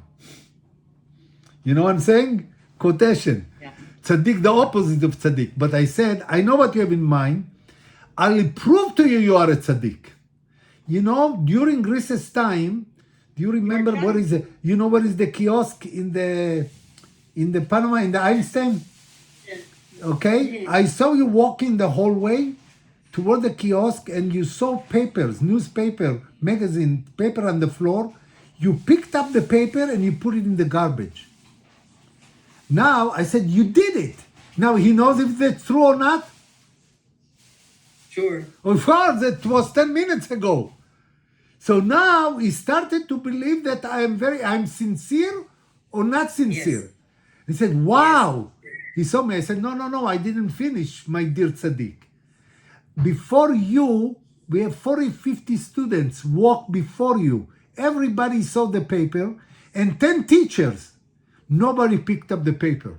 You know what I'm saying? Quotation. Yeah. Tzaddik, the opposite of tzaddik. But I said, I know what you have in mind. I'll prove to you you are a tzaddik. You know, during recess time, do you remember where is the, you know where is the kiosk in the Panama, in the Einstein? Okay? I saw you walking the hallway toward the kiosk and you saw papers, newspaper, magazine, paper on the floor. You picked up the paper and you put it in the garbage. Now, I said, you did it. Now, he knows if that's true or not? Sure. Of course, it was 10 minutes ago. So now he started to believe that I'm sincere or not sincere. He said, wow. He saw me. I said, no, I didn't finish, my dear tzaddik. Before you, we have 40, 50 students walk before you. Everybody saw the paper and 10 teachers. Nobody picked up the paper.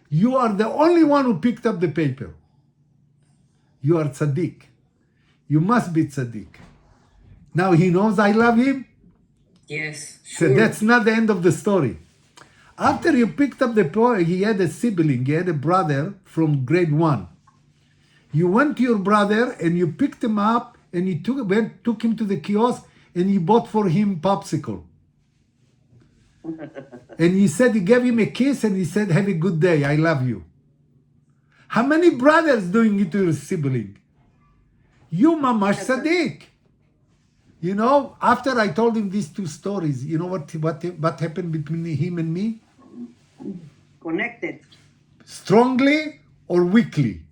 You are the only one who picked up the paper. You are tzaddik. You must be tzaddik. Now he knows I love him. Yes. So Sure. that's not the end of the story. After you picked up the paper, he had a sibling, he had a brother from grade 1. You went to your brother and you picked him up and you took him to the kiosk and you bought for him popsicle. And he said, he gave him a kiss and he said, have a good day, I love you. How many brothers doing it to your sibling? You mamash tzaddik. You know, after I told him these two stories, you know what happened between him and me? Connected. Strongly or weakly?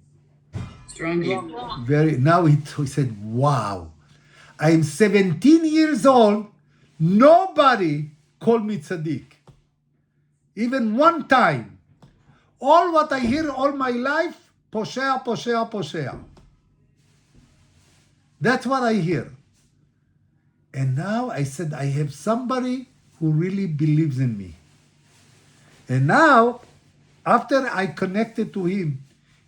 Strongly. Very. Now he said, wow, I'm 17 years old. Nobody called me tzaddik. Even one time. All what I hear all my life, poshea, poshea, poshea. That's what I hear. And now I said, I have somebody who really believes in me. And now, after I connected to him,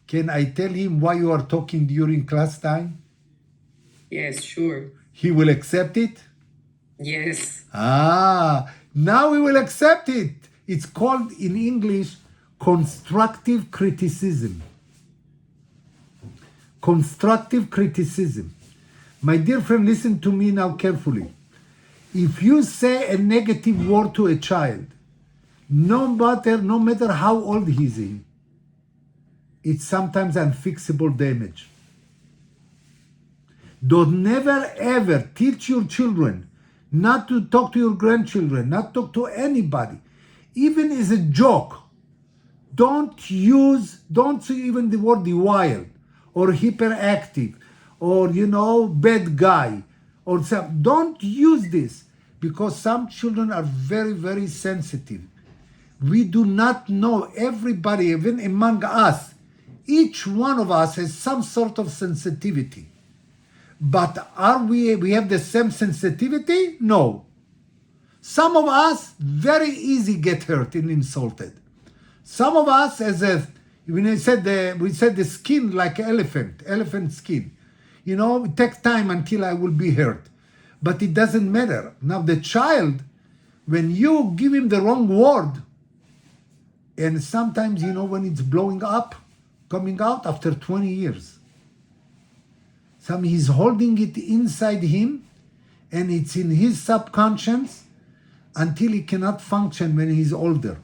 can I tell him why you are talking during class time? Yes, sure. He will accept it? Yes. Now he will accept it. It's called in English constructive criticism. Constructive criticism. My dear friend, listen to me now carefully. If you say a negative word to a child, no matter how old he is, it's sometimes unfixable damage. Don't never ever teach your children not to talk to your grandchildren, not talk to anybody, even as a joke. Don't say even the word wild or hyperactive or, bad guy or some. Don't use this because some children are very, very sensitive. We do not know everybody, even among us. Each one of us has some sort of sensitivity. But we have the same sensitivity? No. Some of us very easy get hurt and insulted. Some of us, we said the skin like elephant skin. It takes time until I will be hurt. But it doesn't matter. Now the child, when you give him the wrong word, and sometimes, when it's blowing up, coming out after 20 years. He's holding it inside him, and it's in his subconscious until he cannot function when he's older.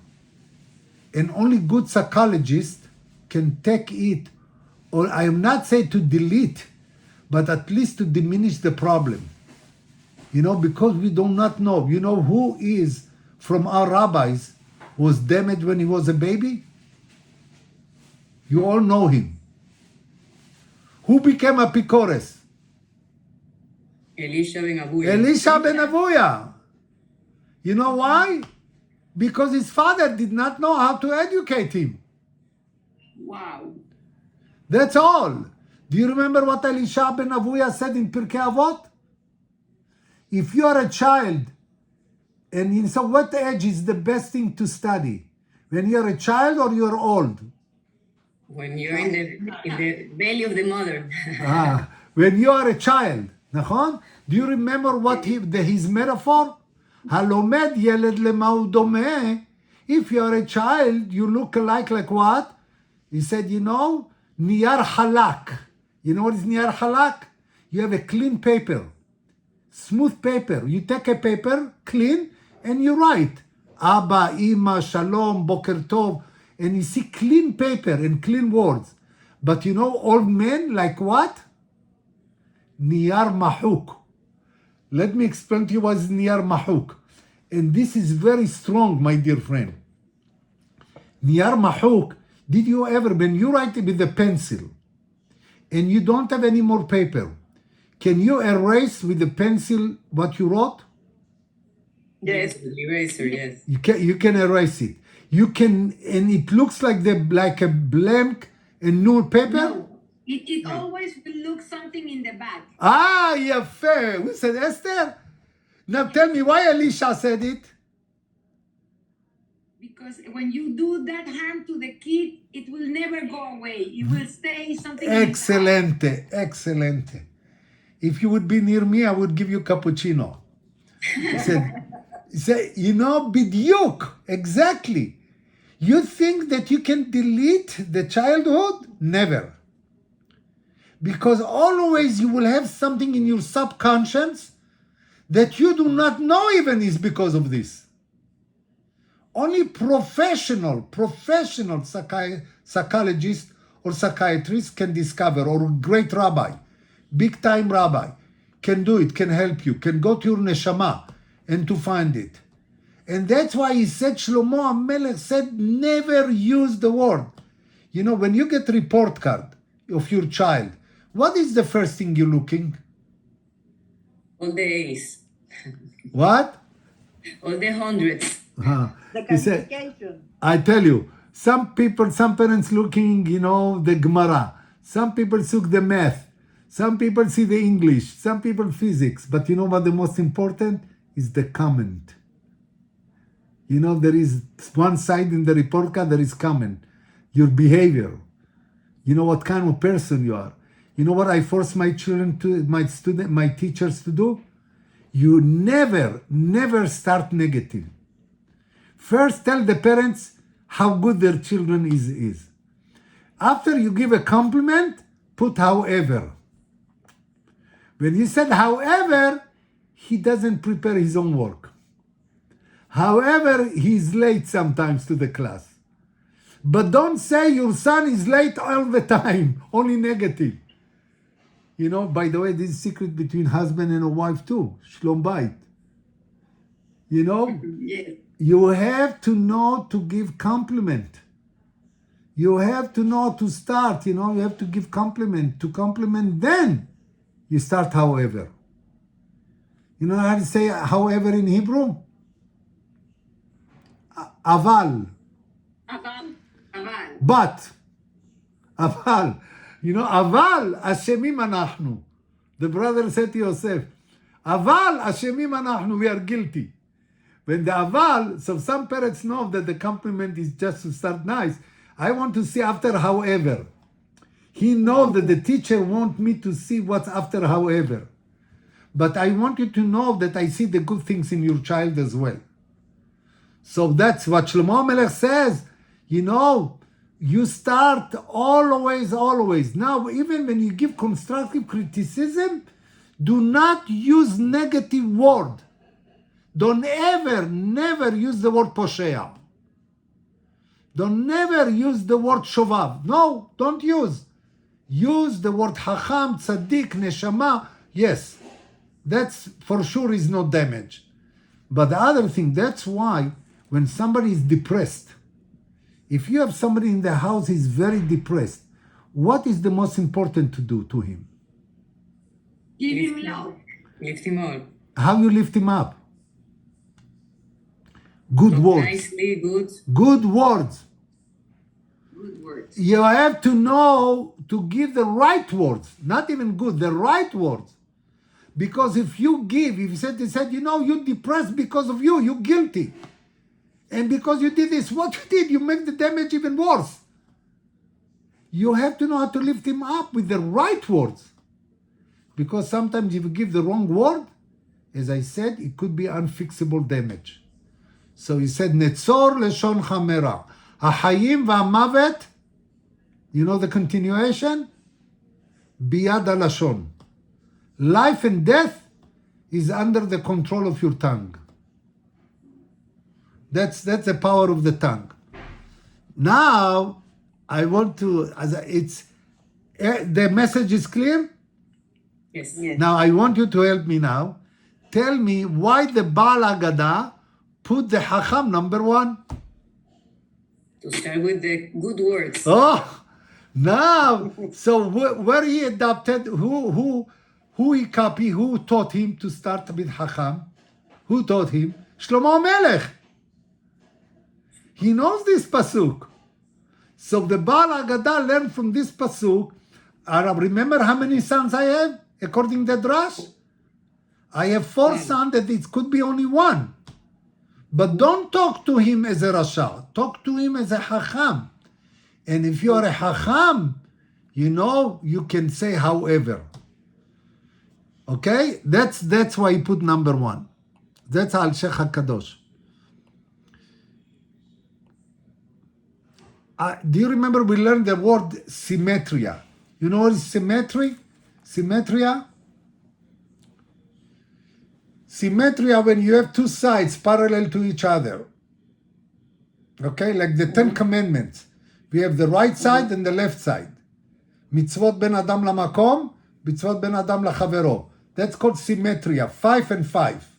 And only good psychologists can take it or I am not saying to delete, but at least to diminish the problem. You know, because we do not know. You know who is from our rabbis was damaged when he was a baby? You all know him. Who became Apikores? Elisha ben Abuya. Elisha ben Avuya. You know why? Because his father did not know how to educate him. Wow. That's all. Do you remember what Elisha ben Avuya said in Pirkei Avot? If you are a child, and in so what age is the best thing to study? When you're a child or you're old? When you're in the belly of the mother. When you are a child. נכון? Do you remember what his metaphor? הלומד ילד למה הוא דומה. If you are a child, you look like what? He said, you know, נייר חלק. You know what is נייר חלק? You have a clean paper. Smooth paper. You take a paper, clean, and you write. Abba, Ima, Shalom, Boker Tov. And you see clean paper and clean words. But you know, old men like what? Niyar mahuk. Let me explain to you what is niyar mahuk. And this is very strong, my dear friend. Niyar mahuk, did you ever, when you write with a pencil, and you don't have any more paper, can you erase with the pencil what you wrote? Yes, eraser, yes. You can erase it. You can, and it looks like a blank and new paper. No. It always will look something in the back. יפה. We said, Esther, now tell me why Elisha said it. Because when you do that harm to the kid, it will never go away. It will stay something. Excelente, excelente. If you would be near me, I would give you cappuccino. He said, you know, bidyuk, exactly. You think that you can delete the childhood? Never. Because always you will have something in your subconscious that you do not know even is because of this. Only professional psychologist or psychiatrist can discover, or great rabbi, big time rabbi, can do it, can help you, can go to your neshama and to find it. And that's why he said, Shlomo HaMelech said, never use the word. You know, when you get a report card of your child, what is the first thing you're looking? All the A's. What? All the hundreds. The He said, qualification. I tell you, some parents looking, you know, the Gemara. Some people look the math. Some people see the English. Some people physics. But you know what the most important is the comment. You know, there is one side in the report card, there is comment. Your behavior. You know what kind of person you are. You know what I force my children to, my teachers to do? You never start negative. First tell the parents how good their children is. After you give a compliment, put however. When you said however, he doesn't prepare his own work. However, he's late sometimes to the class. But don't say your son is late all the time, only negative. You know, by the way, this is secret between husband and a wife too. Shlom Bayit. You know, Yes. you have to know to give compliment. You have to know to start, you know, you have to give compliment. To compliment, then you start however. You know how to say however in Hebrew? Aval. Aval. But. Aval. You know, Aval, Ashemim anachnu. The brother said to Yosef, Aval, Ashemim anachnu, we are guilty. When the Aval, so some parents know that the compliment is just to start nice. I want to see after however. He knows that the teacher wants me to see what's after however. But I want you to know that I see the good things in your child as well. So that's what Shlomo HaMelech says. You know, you start always. Now, even when you give constructive criticism, do not use negative word. Don't never use the word posheya. Don't never use the word shovav. No, don't use. use the word Hacham, Tzaddik, Neshama. Yes, that's for sure is no damage. But the other thing, that's why when somebody is depressed, if you have somebody in the house is very depressed, what is the most important to do to him? Give him love. Lift him up. How you lift him up? Good words. Nicely, good. Good words. Good words. You have to know to give the right words, not even good, the right words. Because if you give, if you said, you know, you're depressed because of you, you're guilty. And because you did this, what you did, you make the damage even worse. You have to know how to lift him up with the right words. Because sometimes if you give the wrong word, as I said, it could be unfixable damage. So he said, Netzor leshon chamera. Hachayim v'amavet, you know the continuation? Biyad halashon. Life and death is under the control of your tongue. That's the power of the tongue. Now, I want to, the message is clear? Yes. Now, I want you to help me now. Tell me why the Baal Haggadah put the Hacham number 1. To start with the good words. Oh, now, so where he adopted, who he copied, who taught him to start with Hacham? Who taught him? Shlomo Melech. He knows this pasuk. So the Baal Haggadah learned from this pasuk. Remember how many sons I have, according to Drash? I have 4 sons that it could be only 1. But don't talk to him as a Rasha. Talk to him as a Hacham. And if you are a Hacham, you know, you can say however. Okay? That's why he put number 1. That's Al Sheikh HaKadosh. Do you remember we learned the word symmetria? You know what is symmetry? Symmetria? Symmetria when you have 2 sides parallel to each other. Okay, like the 10 commandments. We have the right side and the left side. Mitzvot ben adam lamakom, mitzvot ben adam lachavero. That's called symmetria, 5 and 5.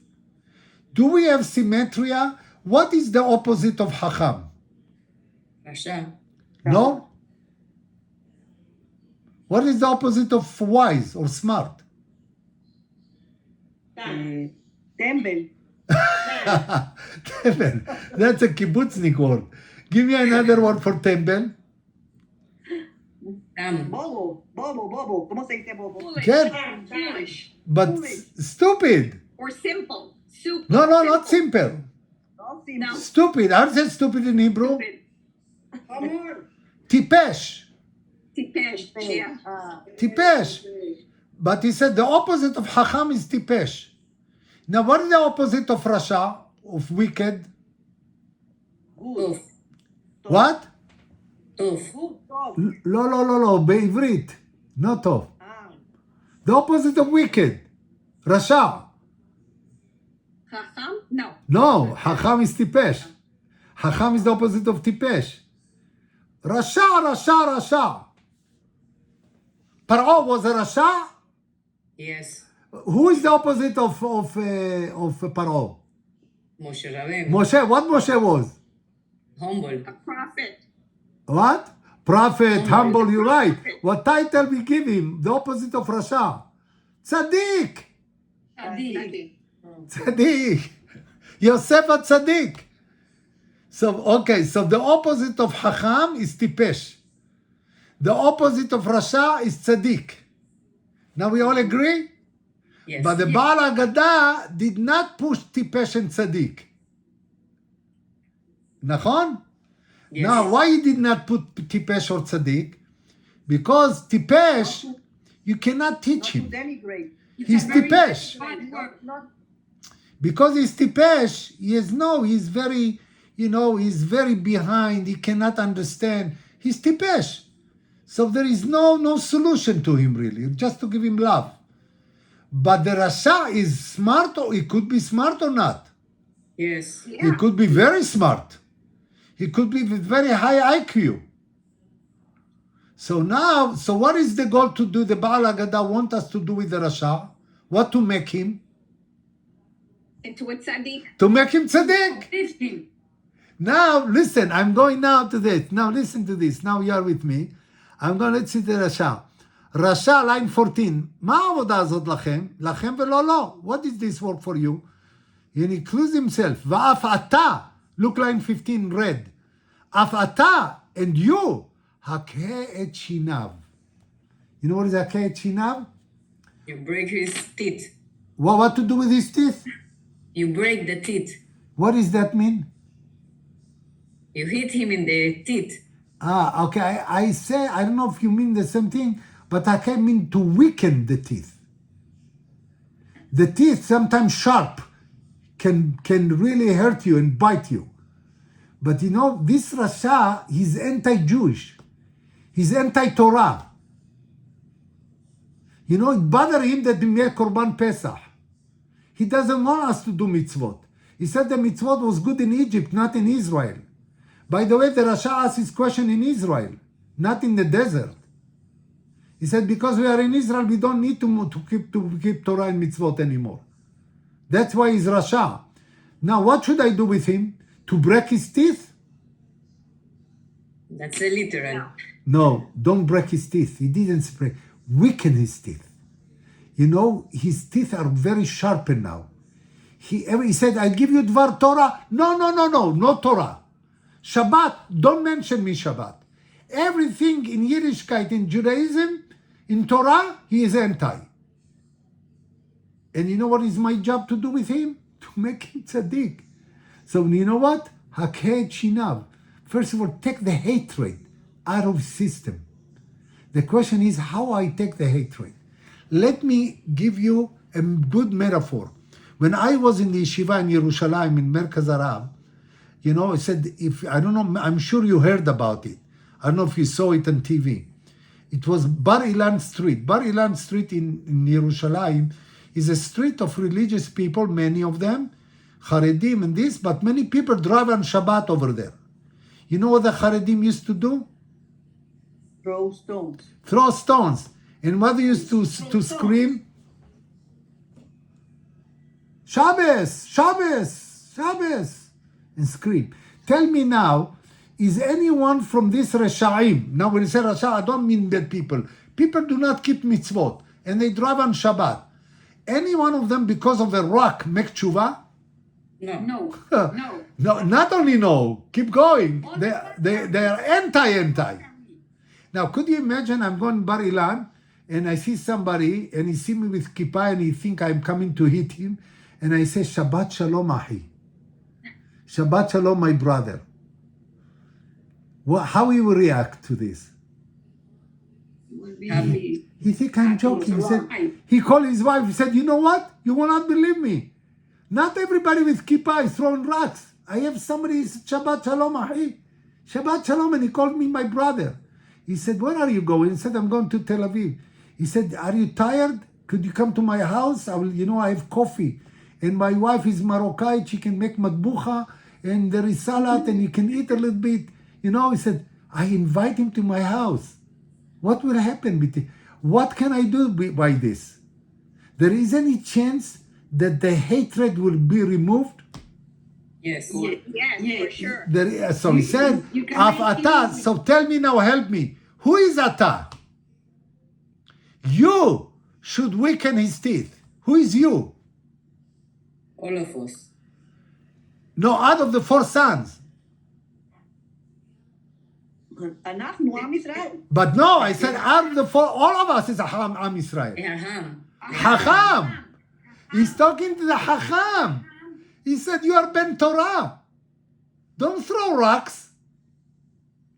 Do we have symmetria? What is the opposite of Hacham? Rasha. No? What is the opposite of wise or smart? Tembel. Tembel. That's a kibbutznik word. Give me another word for tembel. Dumb. Bobo. ¿Cómo se dice bobo? Foolish. Get- Foolish. But stupid. Or simple. Super. No, not simple. No, sí. No. Stupid. How is it stupid in Hebrew? Stupid. Amor. Tipesh. Tipesh. Yeah. Tipesh. But he said the opposite of Hacham is tipesh. Now, what is the opposite of Rasha, of wicked? Tov. What? Tov. Good, top. לא, בעברית. Not טוב. Ah, The opposite of wicked. Rasha. Chacham? No. No, Hacham is tipesh. Hacham is the opposite of tipesh. Rasha. Paro was a Rasha. Yes. Who is the opposite of Paro? Moshe Rabbeinu. Moshe. What Moshe was? Humble. A prophet. What? Prophet, humble, you're right. What title we give him? The opposite of Rasha. Tzaddik. Tzaddik. Yosef Tzaddik. So the opposite of Hacham is Tipesh. The opposite of Rasha is Tzaddik. Now we all agree? Yes. But the Baal Haggadah did not push Tipesh and Tzaddik. Nachon? Yes. Now, why he did not put Tipesh or Tzaddik? Because Tipesh, you cannot teach not to him. denigrate. He's Tipesh. Hard work. Not Because he's Tipesh, he's very, he's very behind. He cannot understand. He's Tipesh. So there is no solution to him really, just to give him love. But the Rasha is smart, or he could be smart or not. Yes. He could be very smart. He could be with very high IQ. So now, so what is the goal to do? The Baal Agada want us to do with the Rasha? What to make him? Into a tzaddik. To make him tzaddik. Lift him. Now, listen, I'm going now to this. Now, listen to this. Now you are with me. I'm going to see the Rasha. Rasha, line 14. מה העבודה הזאת לכם? לכם ולא לא. What is this work for you? And he includes himself. ואף אתה, look line 15, red. אף אתה, and you, הכה את שיניו. You know what is הכה את שיניו? You break his teeth. What to do with his teeth? You break the teeth. What does that mean? You hit him in the teeth. Ah, okay. I say, I don't know if you mean the same thing, but I can mean to weaken the teeth. The teeth, sometimes sharp, can really hurt you and bite you. But you know, this Rasha, he's anti-Jewish. He's anti-Torah. You know, it bothers him that we make Korban Pesach. He doesn't want us to do mitzvot. He said the mitzvot was good in Egypt, not in Israel. By the way, the Rasha asked his question in Israel, not in the desert. He said, because we are in Israel, we don't need to keep Torah and mitzvot anymore. That's why he's Rasha. Now, what should I do with him? To break his teeth? That's a literal. No, don't break his teeth. He didn't break. Weaken his teeth. You know, his teeth are very sharpened now. He said, I'll give you Dvar Torah. No Torah. Shabbat, don't mention me Shabbat. Everything in Yiddishkeit, in Judaism, in Torah, he is anti. And you know what is my job to do with him? To make him tzaddik. So you know what? Hakeh shinav. First of all, take the hatred out of his system. The question is how I take the hatred. Let me give you a good metaphor. When I was in the yeshiva in Yerushalayim, in Merkaz Arav, you know, I said, I'm sure you heard about it. I don't know if you saw it on TV. It was Bar Ilan Street. Bar Ilan Street in Yerushalayim is a street of religious people, many of them, Haredim and this, but many people drive on Shabbat over there. You know what the Haredim used to do? Throw stones. Throw stones. And what they used to scream? Shabbos, Shabbos, Shabbos, and scream. Tell me now, is anyone from this Reshaim, now when you say Rasha, I don't mean bad people. People do not keep mitzvot, and they drive on Shabbat. Any one of them, because of a rock, make tshuva? No. No, not only no, keep going. They are anti. Now, could you imagine I'm going Bar Ilan, and I see somebody, and he see me with kippah, and he think I'm coming to hit him, and I say, Shabbat Shalom, Ahi. Shabbat Shalom, my brother. How he will react to this? Happy. He think I'm joking. He called his wife. He said, you know what? You will not believe me. Not everybody with kippah is throwing rocks. I have somebody, Shabbat Shalom, Ahi. Shabbat Shalom, and he called me my brother. He said, where are you going? He said, I'm going to Tel Aviv. He said, are you tired? Could you come to my house? I have coffee. And my wife is Moroccan. She can make matbucha. And there is salad, and you can eat a little bit. He said, I invite him to my house. What will happen with it? What can I do by this? There is any chance that the hatred will be removed? Yes. Yes, for sure. So he said, you can Af make ata. easy. So tell me now, help me. Who is ata? You should weaken his teeth. Who is you? All of us. No, out of the 4 sons. אנחנו עם ישראל. But no, I said out of the 4, all of us is Am Israel. Aham. Hacham. He's talking to the Hacham. He said, you are Ben Torah. Don't throw rocks.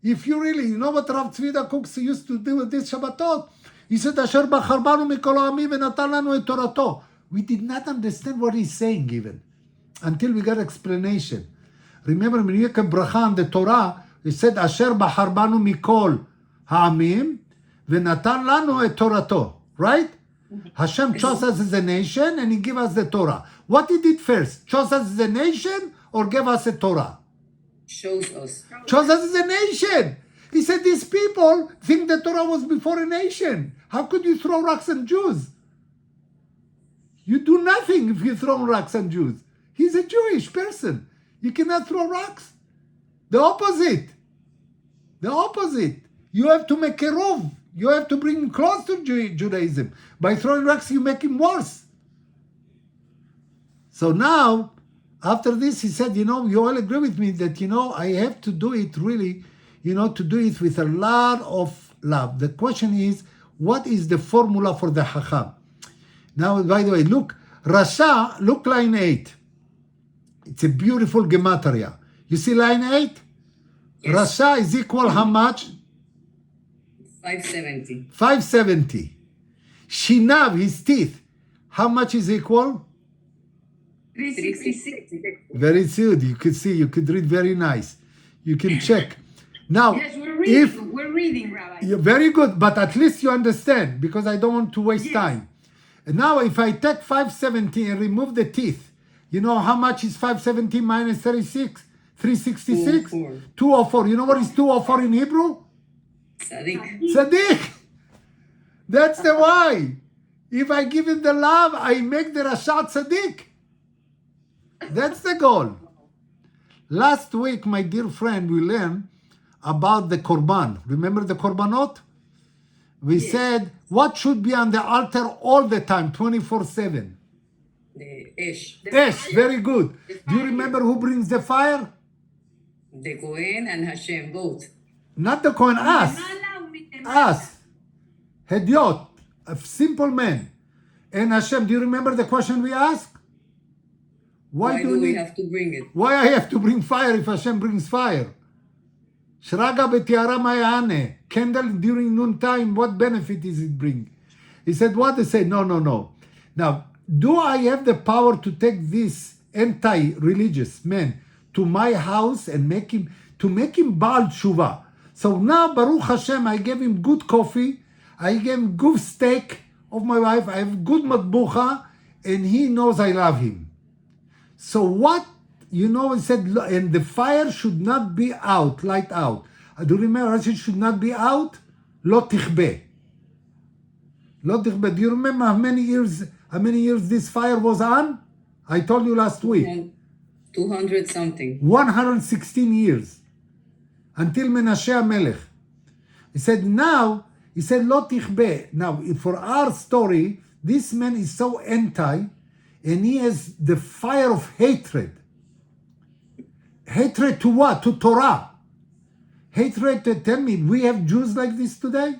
If you really, you know what Rav Tzvida Cooks used to do with this Shabbatot? He said, Asher bachar banu mikol ha'amim v'natan lanu et Torato. We did not understand what he's saying even, until we got explanation. Remember, when you get bracha on the Torah, he said, Asher bachar banu mikol ha'amim v'natan lanu et Torato. Right? Hashem chose us as a nation and he gave us the Torah. What he did first? Chose us as a nation or gave us a Torah? Shows us. Chose us as a nation. He said, these people think the Torah was before a nation. How could you throw rocks on Jews? You do nothing if you throw rocks on Jews. He's a Jewish person. You cannot throw rocks. The opposite. The opposite. You have to make a rov. You have to bring him close to Judaism. By throwing rocks, you make him worse. So now, after this, he said, you all agree with me that, I have to do it really, to do it with a lot of love. The question is, what is the formula for the Chacham? Now, by the way, look, Rasha, look line 8. It's a beautiful gematria. You see line 8? Yes. Rasha is equal how much? 570. 570. Shinav, his teeth, how much is equal? 366. Very good. You could see, you could read very nice. You can check. Now, Yes, we're reading. We're reading, Rabbi. you're very good, but at least you understand because I don't want to waste Yes. time. And now, if I take 570 and remove the teeth, you know how much is 570 minus 36? 366? 204. 204. You know what is 204 in Hebrew? Tzaddik. Tzaddik. That's the why. If I give him the love, I make the Rasha Tzaddik. That's the goal. Last week, my dear friend, we learned about the Korban. Remember the Korbanot? We said, what should be on the altar all the time, 24/7? The Esh. Yes, very good. Do you remember who brings the fire? The Kohen and Hashem, both. Not the Kohen, us. Us. Hediot, a simple man. And Hashem, do you remember the question we asked? Why do we need- have to bring it? Why I have to bring fire if Hashem brings fire? Shraga betiara mayane. Candle during noontime, what benefit does it bring? He said, what? They say, no. Now, do I have the power to take this anti-religious man to my house and make him Baal Tshuva? So now, Baruch Hashem, I gave him good coffee, I gave him good steak of my wife, I have good matbucha, and he knows I love him. So what, he said, and the fire should not be out, light out. Do you remember, it should not be out? Lo tichbe. Lo tichbe. Do you remember how many years this fire was on? I told you last week. 200 something. 116 years. Until Menashe HaMelech. He said, lo tichbe. Now, for our story, this man is so anti, and he has the fire of hatred. Hatred to what? To Torah. Hatred to, tell me, we have Jews like this today?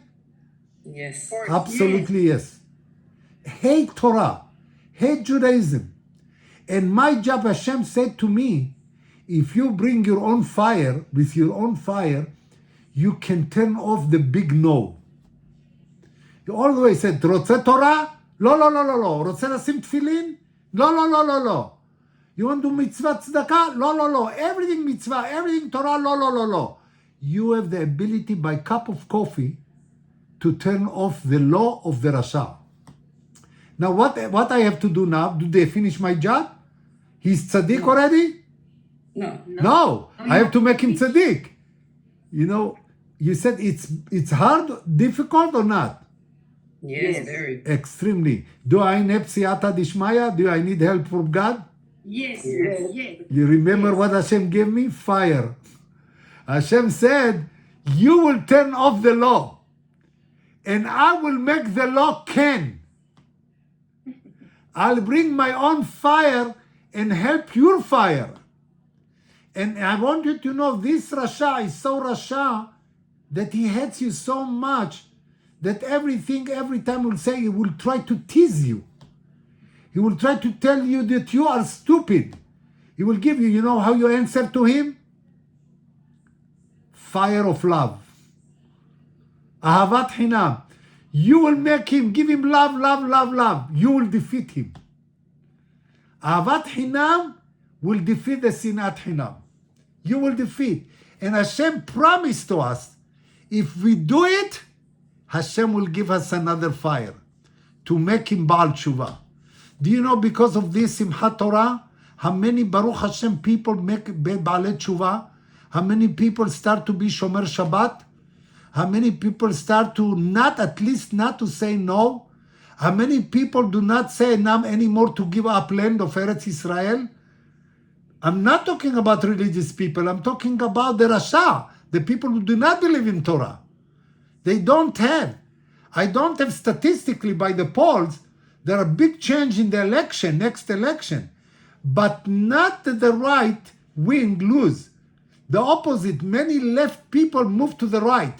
Yes. Absolutely yes. Hate Torah. Hate Judaism. And my job, Hashem said to me, if you bring your own fire, with your own fire, you can turn off the big no. You always said, רוצה Torah? לא. רוצה לשים תפילין? לא. You want to do mitzvah tzedakah? לא. Everything mitzvah, everything Torah, לא. You have the ability by cup of coffee to turn off the law of the Rasha. Now what I have to do now? Do they finish my job? He's tzaddik already? No. I have to make him tzaddik. You said it's hard, difficult or not? Yes, very. Extremely. Do I need siyata dishmaya? Do I need help from God? Yes. You remember what Hashem gave me? Fire. Hashem said, you will turn off the law, and I will make the law can. I'll bring my own fire and help your fire. And I want you to know this Rasha is so Rasha that he hates you so much that every time will say, he will try to tease you. He will try to tell you that you are stupid. He will give you, how you answer to him? Fire of love. Ahavat Hinam. You will make him, give him love. You will defeat him. Ahavat Hinam will defeat the Sinat Hinam. You will defeat. And Hashem promised to us, if we do it, Hashem will give us another fire to make him Baal Tshuva. Do you know because of this Simchat Torah, how many Baruch Hashem people make Baalei Tshuva? How many people start to be Shomer Shabbat? How many people start to not, at least not to say no? How many people do not say now anymore to give up land of Eretz Israel? I'm not talking about religious people. I'm talking about the Rasha, the people who do not believe in Torah. They don't have. I don't have statistically by the polls. There are big change in the election, next election. But not that the right wing lose. The opposite, many left people move to the right.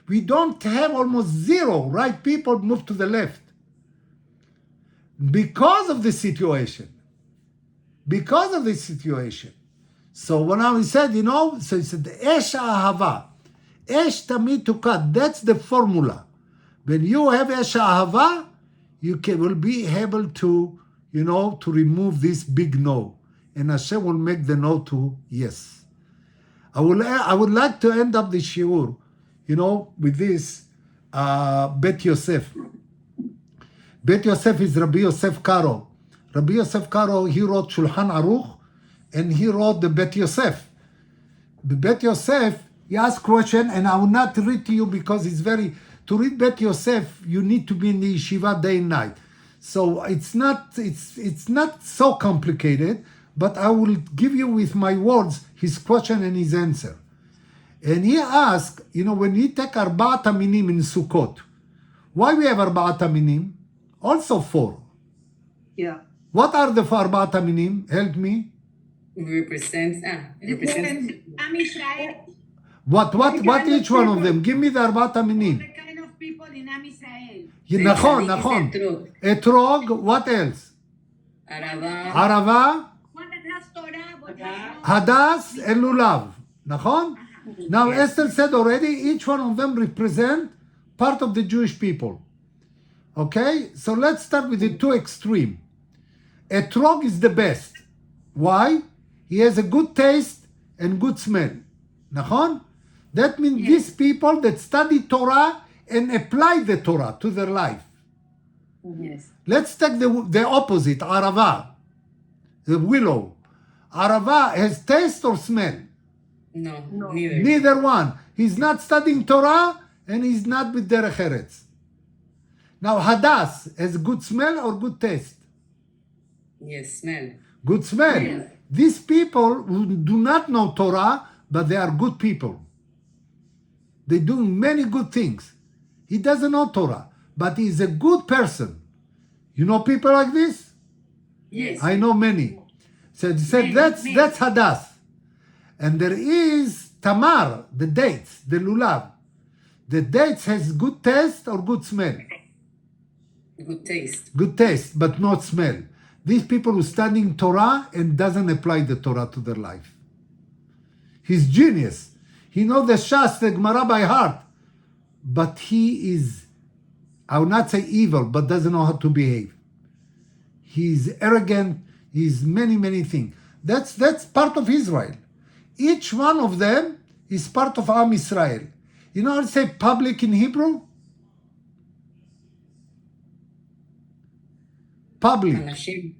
We don't have almost zero right people move to the left. Because of the situation. Because of the situation. So when I said, so he said, Esh Ahava. Esh Tamid Tukat. That's the formula. When you have Esh Ahava, you will be able to, to remove this big no. And Hashem will make the no to yes. I would like to end up the shiur, with this Bet Yosef. Bet Yosef is Rabbi Yosef Karo. Rabbi Yosef Karo, he wrote Shulchan Aruch, and he wrote the Bet Yosef. The Bet Yosef, he asked question, and I will not read to you because it's to read Bet Yosef, you need to be in the yeshiva day and night. So it's not so complicated, but I will give you with my words his question and his answer. And he asked, when we take Arba'at Aminim in Sukkot, why we have Arba'at Aminim? Also 4. Yeah. What are the Arba'at Aminim? Help me. Represents Am Israel, What each one of them? Give me the Arba'at Aminim. the kind of people in Am Israel. נכון. Etrog, what else? Arava, Arava, One that has Torah, but has no Hadas, and Lulav. נכון? Now Esther said already, each one of them represent part of the Jewish people. Okay? So let's start with the two extreme. Etrog is the best. Why? He has a good taste and good smell. נכון? That means these people that study Torah and apply the Torah to their life. yes, Let's take the opposite, Arava, the willow. Arava has taste or smell? no, neither. Neither one. He's not studying Torah and he's not with Derech Eretz. Now Hadas has good smell or good taste? Yes, smell. Good smell. Yeah. These people who do not know Torah, but they are good people. They do many good things. He doesn't know Torah, but he is a good person. You know people like this? Yes. I know many. So he said that's Hadas. And there is Tamar, the dates, the lulav. The dates has good taste or good smell? Good taste. Good taste, but not smell. These people who studying Torah and doesn't apply the Torah to their life. He's genius. He knows the Shas, the Gemara by heart. But he is, I will not say evil, but doesn't know how to behave. He's arrogant. He's many things. That's part of Israel. Each one of them is part of Am Israel. You know how to say public in Hebrew? Public. Anashim.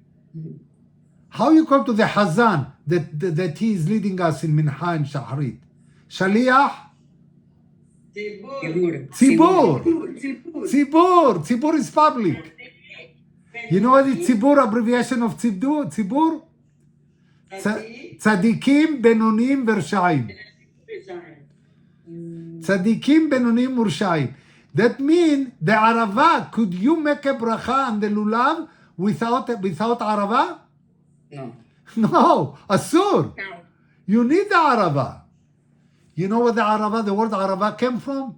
How you come to the Hazan that he is leading us in Mincha and Shahrit? Shaliach? Tibur. Tzibur. Tzibur is public. You know what is Tzibur, abbreviation of Tzibur? Tzadikim, Benonim, Vershaim. Tzadikim, Benonim, Urshaim. That means the Arava, could you make a bracha on the lulav without Arava? No. No, Asur. You need the Arava. You know what the word Arava came from?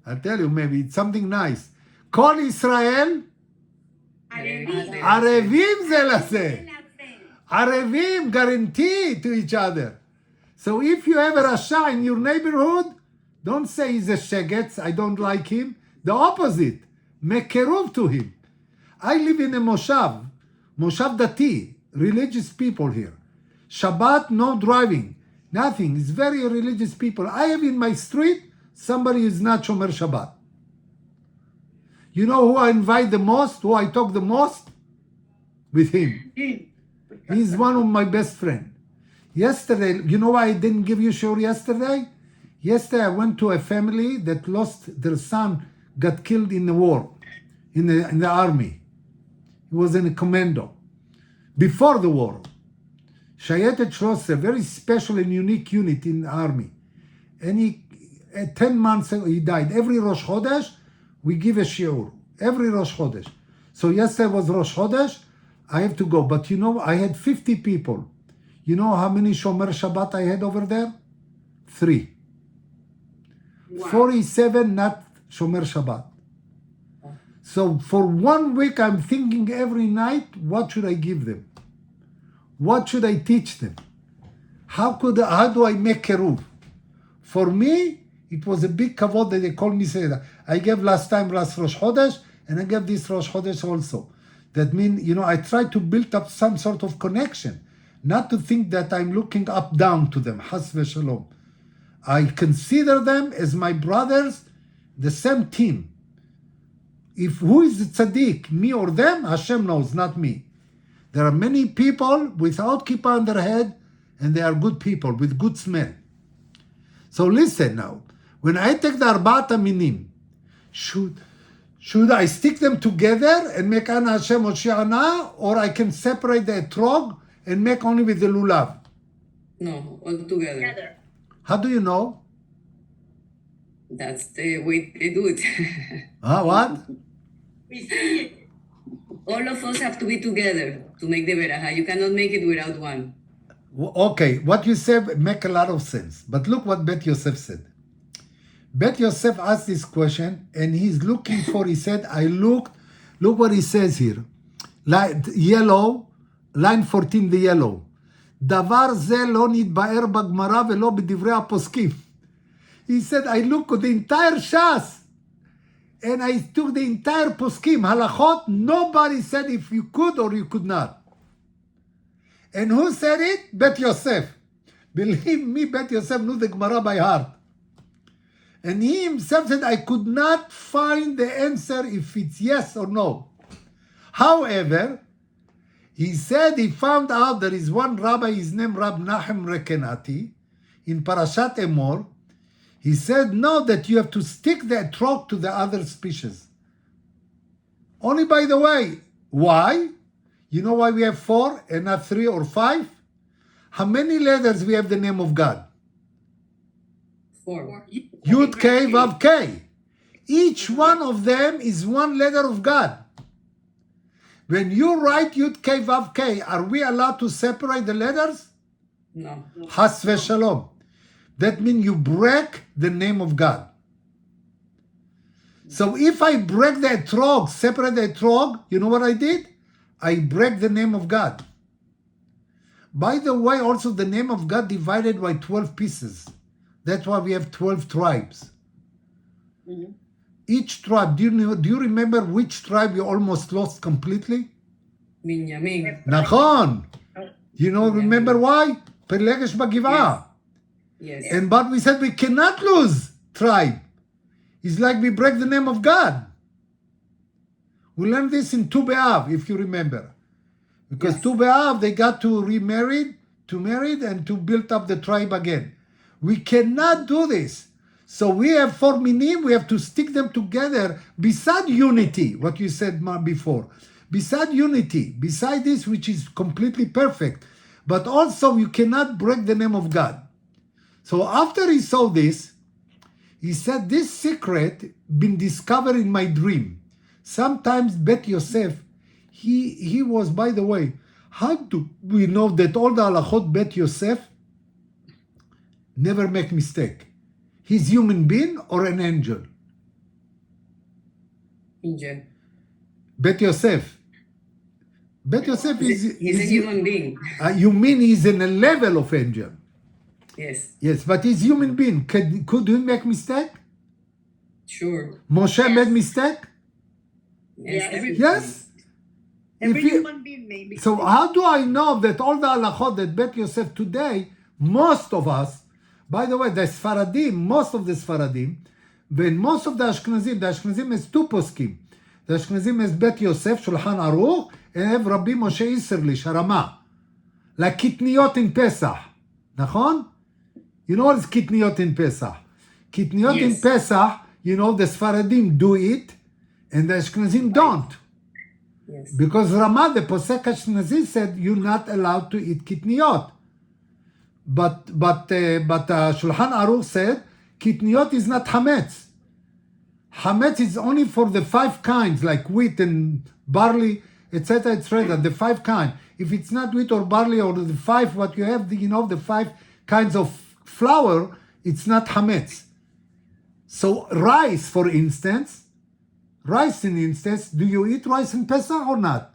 I'll tell you, maybe it's something nice. Call Israel Arevim ze lase. Arevim, guarantee to each other. So if you have a Rasha in your neighborhood, don't say he's a Shegetz, I don't like him. The opposite. Make keruv to him. I live in a Moshav Dati, religious people here. Shabbat, no driving, nothing. It's very religious people. I have in my street somebody who is not Shomer Shabbat. You know who I invite the most, who I talk the most? With him. He's one of my best friends. Yesterday, you know why I didn't give you shiur yesterday? Yesterday I went to a family that lost their son, got killed in the war, in the army. He was in a commando before the war. Shayetet 13, very special and unique unit in the army. And he, 10 months ago, he died. Every Rosh Chodesh, we give a shiur. Every Rosh Chodesh. So yesterday was Rosh Chodesh. I have to go. But you know, I had 50 people. You know how many Shomer Shabbat I had over there? 3. Wow. 47 not Shomer Shabbat. So for 1 week, I'm thinking every night, what should I give them? What should I teach them? How do I make Keruv? For me, it was a big kavod that they called me Seder. I gave last Rosh Chodesh, and I gave this Rosh Chodesh also. That means, you know, I try to build up some sort of connection, not to think that I'm looking up down to them. Has v'shalom. I consider them as my brothers, the same team. If who is the tzaddik, me or them, Hashem knows, not me. There are many people without kippah on their head, and they are good people with good smell. So listen now. When I take the Arbaat Aminim, should I stick them together and make Ana Hashem Hoshi'ana, or I can separate the etrog and make only with the lulav? No, all together. Together. How do you know? That's the way they do it. What? We see it. All of us have to be together to make the beraha. You cannot make it without one. Okay, what you said make a lot of sense. But look what Bet Yosef said. Bet Yosef asked this question, and he's looking for, he said, I looked, look what he says here. Yellow, line 14, the yellow. דבר זה לא נתבאר בגמרא ולא בדברי הפוסקים. He said, I look at the entire Shas, and I took the entire poskim, halachot, nobody said if you could or you could not. And who said it? Bet Yosef. Believe me, Bet Yosef knew the Gemara by heart. And he himself said, I could not find the answer if it's yes or no. However, he said he found out there is one rabbi, his name Rab Nahem Rekenati, in Parashat Emor. He said, no, that you have to stick the etrog to the other species. Only by the way, why? You know why we have 4 and not 3 or 5? How many letters we have the name of God? 4. Yud K Vav K. Each one of them is one letter of God. When you write Yud K Vav K, are we allowed to separate the letters? No. Has v'shalom. That means you break the name of God. So if I break the etrog, separate the etrog, you know what I did? I break the name of God. By the way, also the name of God divided by 12 pieces. That's why we have 12 tribes. Mhm. Each tribe, do you remember which tribe you almost lost completely? Binyamin. Nachon. You know, remember why? Pelegesh Bagivah. Yes. And but we said we cannot lose tribe. It's like we break the name of God. We learned this in Tu B'Av, if you remember. Because Yes. Tu B'Av, they got to remarried, to married, and to build up the tribe again. We cannot do this. So we have 4 minim, we have to stick them together beside unity, what you said before. Beside unity, beside this which is completely perfect. But also you cannot break the name of God. So after he saw this, he said, this secret been discovered in my dream. Sometimes Bet Yosef, he was, by the way, how do we know that all the halachot Bet Yosef never make mistake? He's human being or an angel? Angel. Bet Yosef. Bet Yosef He's a human being. you mean he's in a level of angel? Yes. Yes, but he's human being. Could he make mistake? Sure. Moshe made mistake? Yes. Yes. Yes. Every If you- human being maybe. So how do I know that all the halachot that Bet Yosef today, most of us, by the way, the Sfaradim, most of the Sfaradim, when most of the Ashkenazim has 2 poskim. The Ashkenazim has Bet Yosef, Shulchan Aruch, and have Rabbi Moshe Isserlich, Harama. Like Kitniyot in Pesach. Nachon? You know what is Kitniyot in Pesach? Kitniot in Yes. Pesach, you know, the Sfaradim do it, and the Ashkenazim don't. Yes. Because Ramah, the Posek Ashkenazi, said you're not allowed to eat kitniot. But Shulchan Aruch said kitniot is not hametz. Hametz is only for the 5 kinds, like wheat and barley, etc., etc. The 5 kinds. If it's not wheat or barley or the 5 what you have, you know, the 5 kinds of flour, it's not hametz. So rice, for instance, do you eat rice in Pesach or not?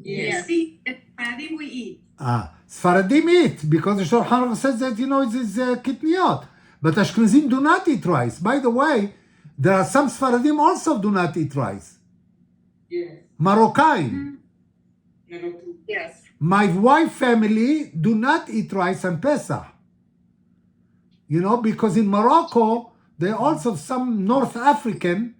Yes. See, Sfaradim we eat. Sfaradim eat, because the Shulchan Aruch says that, you know, it's kitniot. But Ashkenazim do not eat rice. By the way, there are some Sfaradim also do not eat rice. Yes. Moroccan. Yes. My wife family do not eat rice on Pesach. You know, because in Morocco, they also, some North African,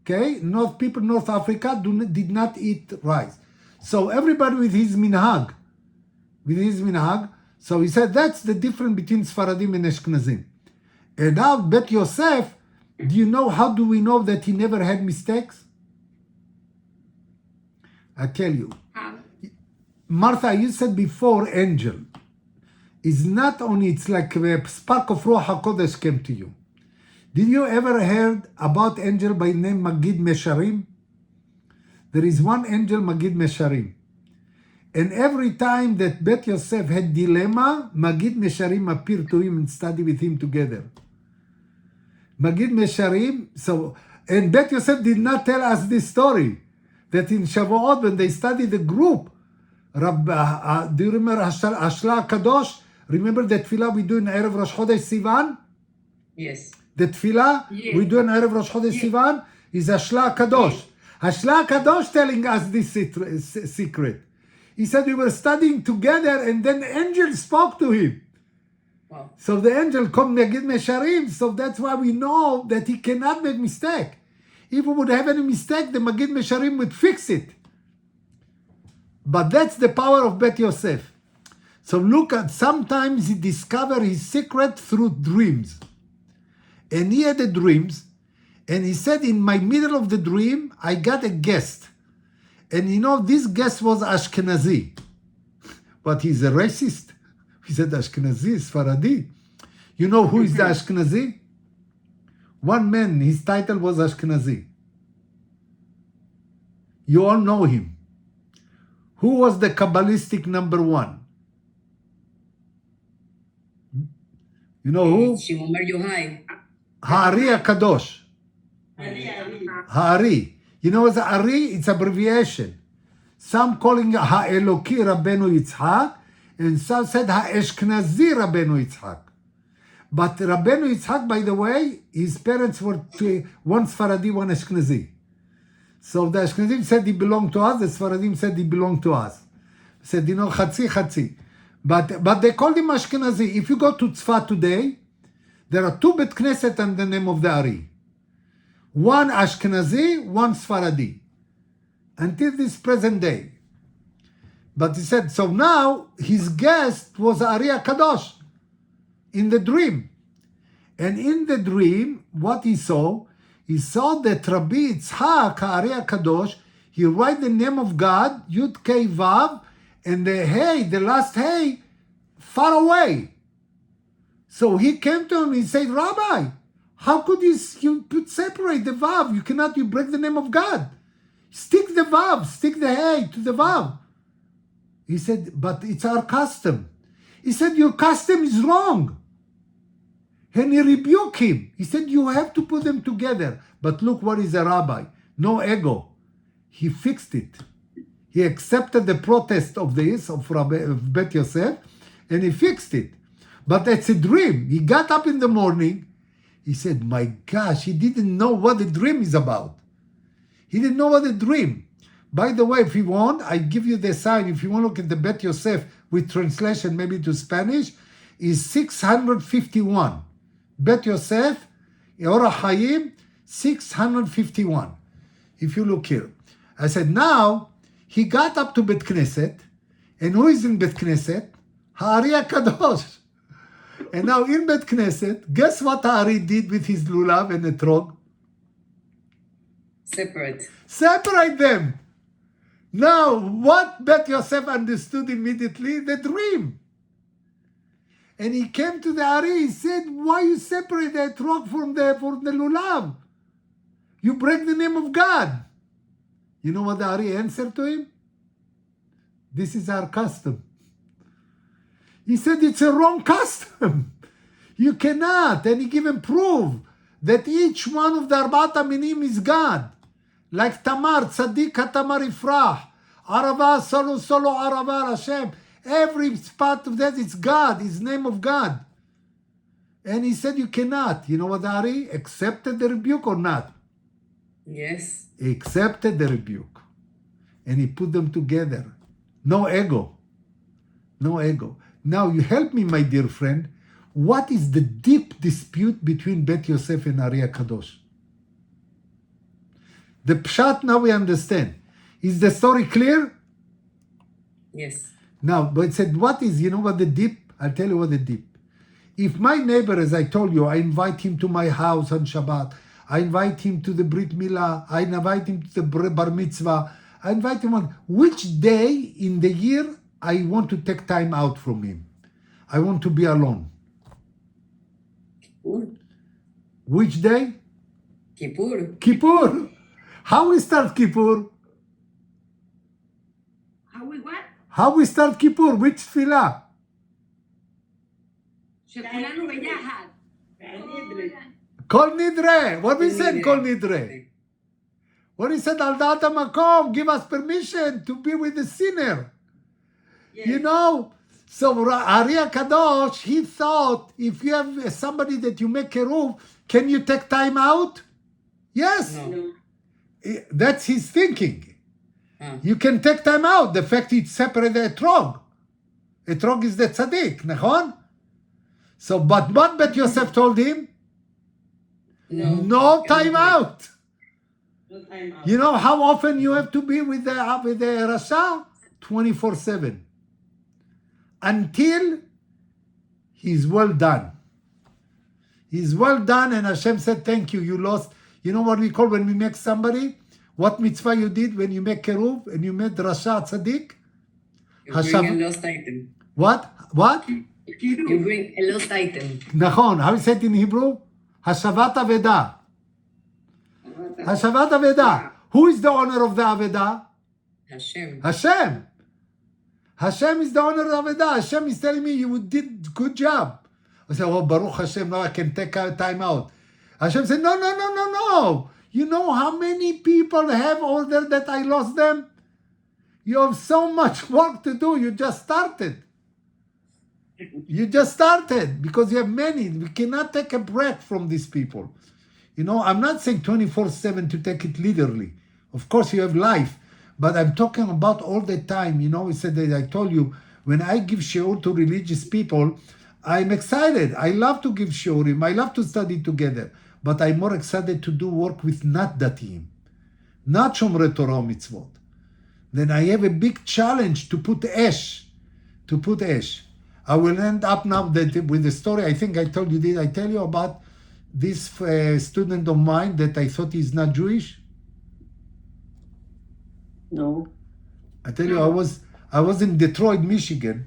okay, North Africa did not eat rice. So everybody with his minhag. So he said that's the difference between Sfaradim and Ashkenazim. And now Bet Yosef, do you know how do we know that he never had mistakes? I tell you. Martha, you said before angel. Is not only, it's like a spark of Ruach HaKodesh came to you. Did you ever heard about angel by name Magid Mesharim? There is one angel, Magid Mesharim. And every time that Bet Yosef had dilemma, Magid Mesharim appeared to him and studied with him together. Magid Mesharim, and Bet Yosef did not tell us this story, that in Shavuot, when they studied the group, do you remember Ashla Kadosh? Remember the tefillah we do in Erev Rosh Chodesh Sivan? Yes. The tefillah we do in Erev Rosh Chodesh Sivan is Ashla Kadosh. Ashla Kadosh telling us this secret. He said we were studying together and then the angel spoke to him. Wow. So the angel come Magid Mesharim, so that's why we know that he cannot make mistake. If he would have any mistake, the Magid Mesharim would fix it. But that's the power of Bet Yosef. So look at, sometimes he discovered his secret through dreams. And he had the dreams, and he said, in my middle of the dream, I got a guest. And you know, this guest was Ashkenazi. But he's a racist. He said, Ashkenazi is Sfaradi. You know who is the Ashkenazi? One man, his title was Ashkenazi. You all know him. Who was the Kabbalistic number 1? You know who? Shimon Bar Yochai. Ha'ari HaKadosh. Ha'ari. You know what's Ha'ari? It's abbreviation. Some calling it Ha'eloki Rabbeinu Yitzhak, and some said Ha'eshkenazi Rabbeinu Yitzhak. But Rabbeinu Yitzhak, by the way, his parents were one Sfaradi, one Ashkenazi. So the Ashkenazim said he belonged to us, the Sfaradim said he belonged to us. Said, you know, Chatzi. But they called him Ashkenazi. If you go to Tzfat today, there are 2 Bet Knesset under the name of the Ari. One Ashkenazi, one Sfaradi. Until this present day. But he said, so now his guest was Ari HaKadosh in the dream. And in the dream, what he saw that Rabbi Yitzhak, Ari HaKadosh, he write the name of God, Yud Kei Vav, and the hey, the last hey, far away. So he came to him, he said, Rabbi, how could you separate the Vav? You break the name of God. Stick the Vav, stick the hey to the Vav. He said, but it's our custom. He said, your custom is wrong. And he rebuked him. He said, you have to put them together. But look what is a rabbi. No ego. He fixed it. He accepted the protest of Bet Yosef, and he fixed it. But it's a dream. He got up in the morning. He said, my gosh, he didn't know what the dream is about. He didn't know what the dream. By the way, if you want, I give you the sign. If you want to look at the Bet Yosef with translation maybe to Spanish, is 651. Bet Yosef, Orach Chaim, 651. If you look here. I said, now, he got up to Bet Knesset, and who is in Bet Knesset? Ha'ari HaKadosh. And now in Bet Knesset, guess what Ari did with his lulav and etrog? Separate. Separate them. Now, what Bet Yosef understood immediately? The dream. And he came to the Ari, he said, why you separate the etrog from the lulav? You break the name of God. You know what the Ari answered to him? This is our custom. He said it's a wrong custom. You cannot. And he gave him proof that each one of the Arbat Aminim is God. Like Tamar, Tzaddik HaTamar Ifrah, Arava, Solo, Arava, Hashem. Every part of that is God, is name of God. And he said you cannot. You know what Ari accepted the rebuke or not? Yes. He accepted the rebuke. And he put them together. No ego. No ego. Now you help me, my dear friend. What is the deep dispute between Bet Yosef and Ari HaKadosh? The pshat now we understand. Is the story clear? Yes. Now, but it said, what is, you know what the deep? I'll tell you what the deep. If my neighbor, as I told you, I invite him to my house on Shabbat, I invite him to the Brit Milah, I invite him to the Bar Mitzvah, I invite him on which day in the year I want to take time out from him. I want to be alone. Kippur. Which day? Kippur. Kippur. How we start Kippur? How we what? How we start Kippur? Which tefillah? שכולנו ביחד. Kol Nidre. What we said, Kol Nidre? What he said, Al Da'at HaMakom, give us permission to be with the sinner. Yes. You know? So Ari HaKadosh, he thought, if you have somebody that you make keruv, can you take time out? Yes. No. No. That's his thinking. Ah. You can take time out. The fact it's separate the etrog. Etrog is the tzaddik, nachon? So, but what Bet Yosef told him? No time out. No time out. You know how often you have to be with the Rasha? 24/7. Until he's well done. He's well done, and Hashem said, thank you, you lost. You know what we call when we make somebody? What mitzvah you did when you make keruv and you made Rasha tzaddik? You bring a lost item. What? What? You bring a lost item. Nachon. How is it in Hebrew? Hashavat Aveda. Hashavat Aveda. Who is the owner of the Aveda? Hashem. Hashem. Hashem is the owner of Aveda. Hashem is telling me you did good job. I said, oh, Baruch Hashem, now I can take time out. Hashem said, no. You know how many people have ordered that I lost them? You have so much work to do. You just started. You just started because you have many. We cannot take a break from these people. You know, I'm not saying 24/7 to take it literally. Of course, you have life. But I'm talking about all the time. You know, he said that I told you, when I give shiur to religious people, I'm excited. I love to give shiurim. I love to study together. But I'm more excited to do work with not datim, not shomrei Torah mitzvot. Then I have a big challenge to put esh. I will end up now with the story. I think I told you, did I tell you about this student of mine that I thought he's not Jewish? No. I tell you, I was in Detroit, Michigan,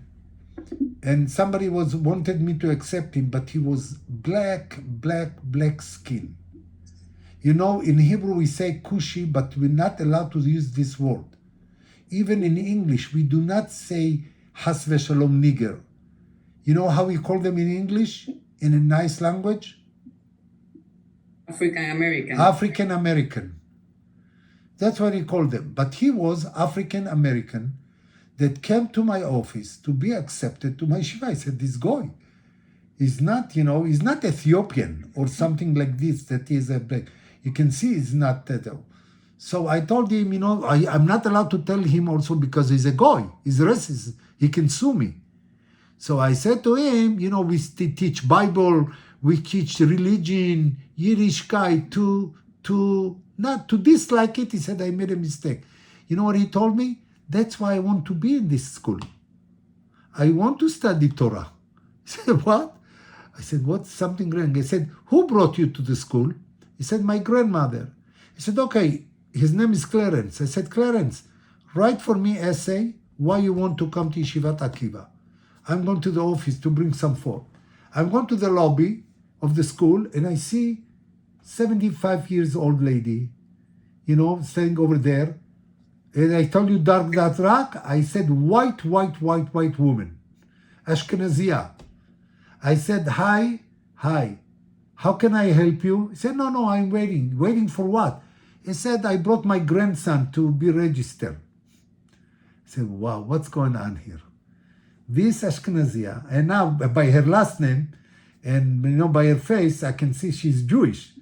and somebody wanted me to accept him, but he was black skin. You know, in Hebrew we say kushi, but we're not allowed to use this word. Even in English, we do not say has v'shalom nigger. You know how we call them in English, in a nice language? African American. African American. That's what he called them. But he was African American that came to my office to be accepted to my yeshiva. I said, this guy is not, you know, he's not Ethiopian or something like this, that he is a black. You can see he's not that. So I told him, you know, I'm not allowed to tell him also because he's a guy. He's racist. He can sue me. So I said to him, you know, we teach Bible, we teach religion, Yiddishkeit, not to dislike it. He said, I made a mistake. You know what he told me? That's why I want to be in this school. I want to study Torah. He said, what? I said, what's something wrong? I said, who brought you to the school? He said, my grandmother. He said, okay, his name is Clarence. I said, Clarence, write for me essay why you want to come to Yeshivat Akiva. I'm going to the office to bring some form. I'm going to the lobby of the school and I see 75 years old lady, standing over there. And I told you dark that rock. I said white woman, Ashkenazia. I said, hi. How can I help you? He said, no, I'm waiting. Waiting for what? He said, I brought my grandson to be registered. I said, wow, what's going on here? This Ashkenazia, and now by her last name, and by her face, I can see she's Jewish.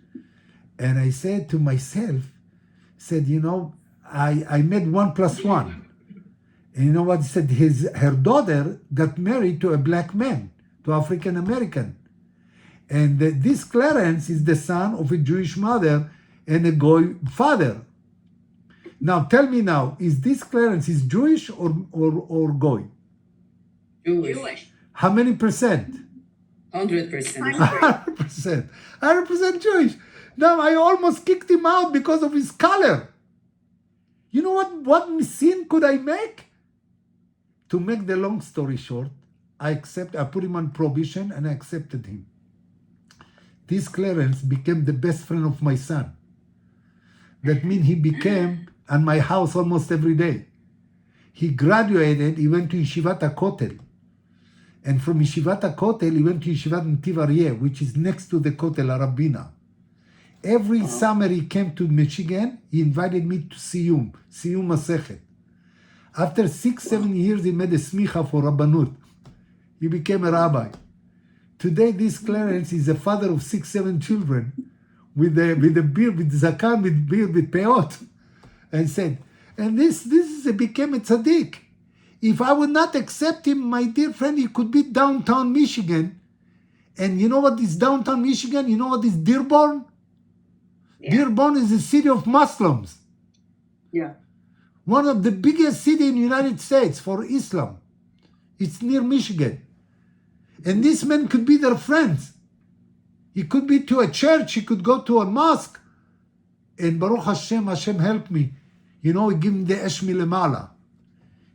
And I said to myself, I made 1 + 1. And you know what he said? Her daughter got married to a black man, to African American. And this Clarence is the son of a Jewish mother and a Goy father. Now tell me now, is this Clarence is Jewish or Goy? Jewish. How many percent? 100%. 100%. 100% Jewish. Now I almost kicked him out because of his color. You know what sin could I make? To make the long story short, I put him on probation and I accepted him. This Clarence became the best friend of my son. That means he became at my house almost every day. He graduated, he went to Yeshivat HaKotel. And from Yeshivat HaKotel, he went to Yeshivat Netiv Aryeh, which is next to the Kotel Arabina. Every summer he came to Michigan, he invited me to Siyum Masechet. After 6-7 years, he made a smicha for Rabbanut. He became a rabbi. Today, this Clarence is a father of 6-7 children with a beard, with zakan, with beard, with peot. And said, and this became a tzaddik. If I would not accept him, my dear friend, he could be downtown Michigan. And you know what is downtown Michigan? You know what is Dearborn? Yeah. Dearborn is a city of Muslims. Yeah. One of the biggest cities in the United States for Islam. It's near Michigan. And this man could be their friends. He could be to a church. He could go to a mosque. And Baruch Hashem helped me. He gave me the Esh Milemala.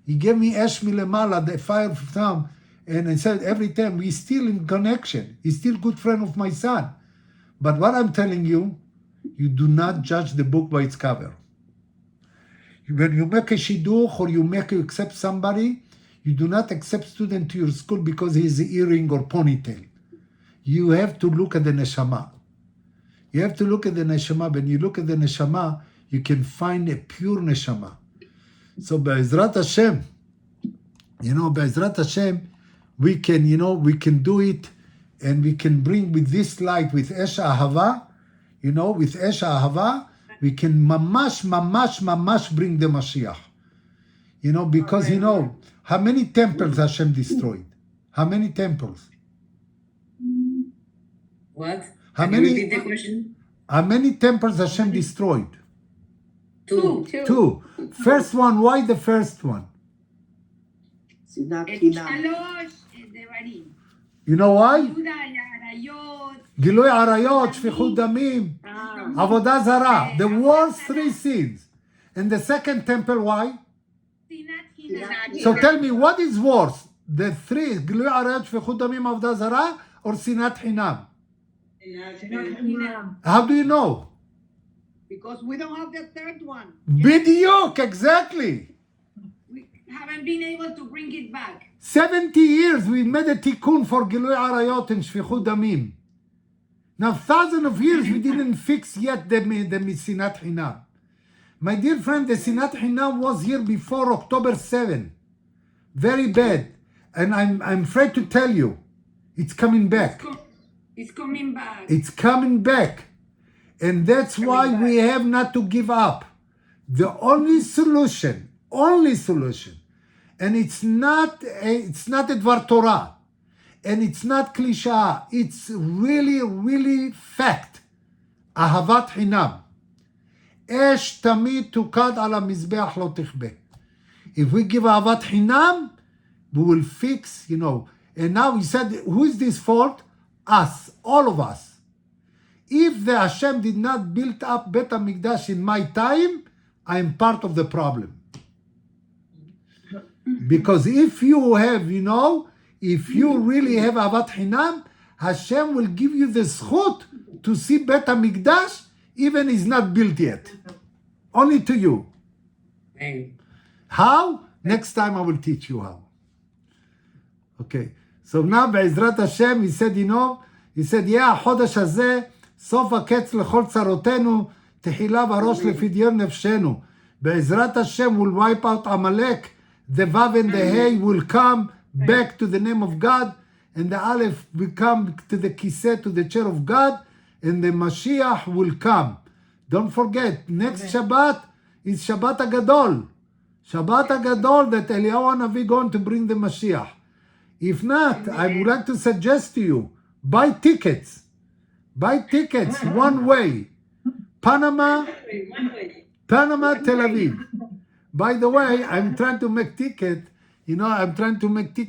He gave me Esh Milemala, the fire from, and I said every time, we're still in connection. He's still a good friend of my son. But what I'm telling you, you do not judge the book by its cover. When you make a shidduch or you accept somebody, you do not accept student to your school because he has an earring or ponytail. You have to look at the neshama. You have to look at the neshama. When you look at the neshama, you can find a pure neshama. So Be'ezrat Hashem, Be'ezrat Hashem, we can do it, and we can bring with this light, with Esh Ahava, with Esh Ahava, we can mamash bring the Mashiach. Because how many temples Hashem destroyed? How many temples? What? How Can you many? repeat the question? How many temples Hashem destroyed? 2. 2. First one, why the first one? Sinat את חינם. 3 דברים. You know why? יהודה העריות, גילוי עריות, שפיכות דמים, עבודה זרה. The worst 3 sins. And the second temple, why? שנאת חינם. So tell me, what is worse? The 3, גילוי עריות, שפיכות דמים, עבודה זרה, or שנאת חינם? How do you know? Because we don't have the third one. בדיוק, exactly. We haven't been able to bring it back. 70 years we made a tikkun for גילוי עריות and שפיכות דמים. Now, thousands of years we didn't fix yet the שנאת חינם. My dear friend, the שנאת חינם was here before October 7. Very bad. And I'm afraid to tell you, it's coming back. It's coming back. It's coming back. And that's why we have not to give up. The only solution, and it's not a Dvar Torah, and it's not cliche, it's really fact. Ahavat Hinam. Esh tamid tukad ala mizbeach lo tichbe. If we give Ahavat Hinam, we will fix, And now he said, who is this fault? us, all of us. If the Hashem did not build up Bet HaMikdash in my time, I am part of the problem. Because if you have, if you really have Avat Hinam, Hashem will give you the zchut to see Bet HaMikdash, even is not built yet. Only to you. Amen. How? Next time I will teach you how. Okay. So now, בעזרת Hashem, he said, החודש הזה, סוף הקץ לכל צרותינו, תחילה וראש לפדיון נפשנו. בעזרת Hashem will wipe out Amalek, the Vav and the Hey will come back to the name of God, and the Aleph will come to the Kiseh, to the chair of God, and the Mashiach will come. Don't forget, next Shabbat is Shabbat HaGadol. Shabbat HaGadol that Eliyahu Hanavi going to bring the Mashiach. If not, I would like to suggest to you, buy tickets. Buy tickets one way. Panama, Tel Aviv. By the way, I'm trying to make ticket. I'm trying to make ticket.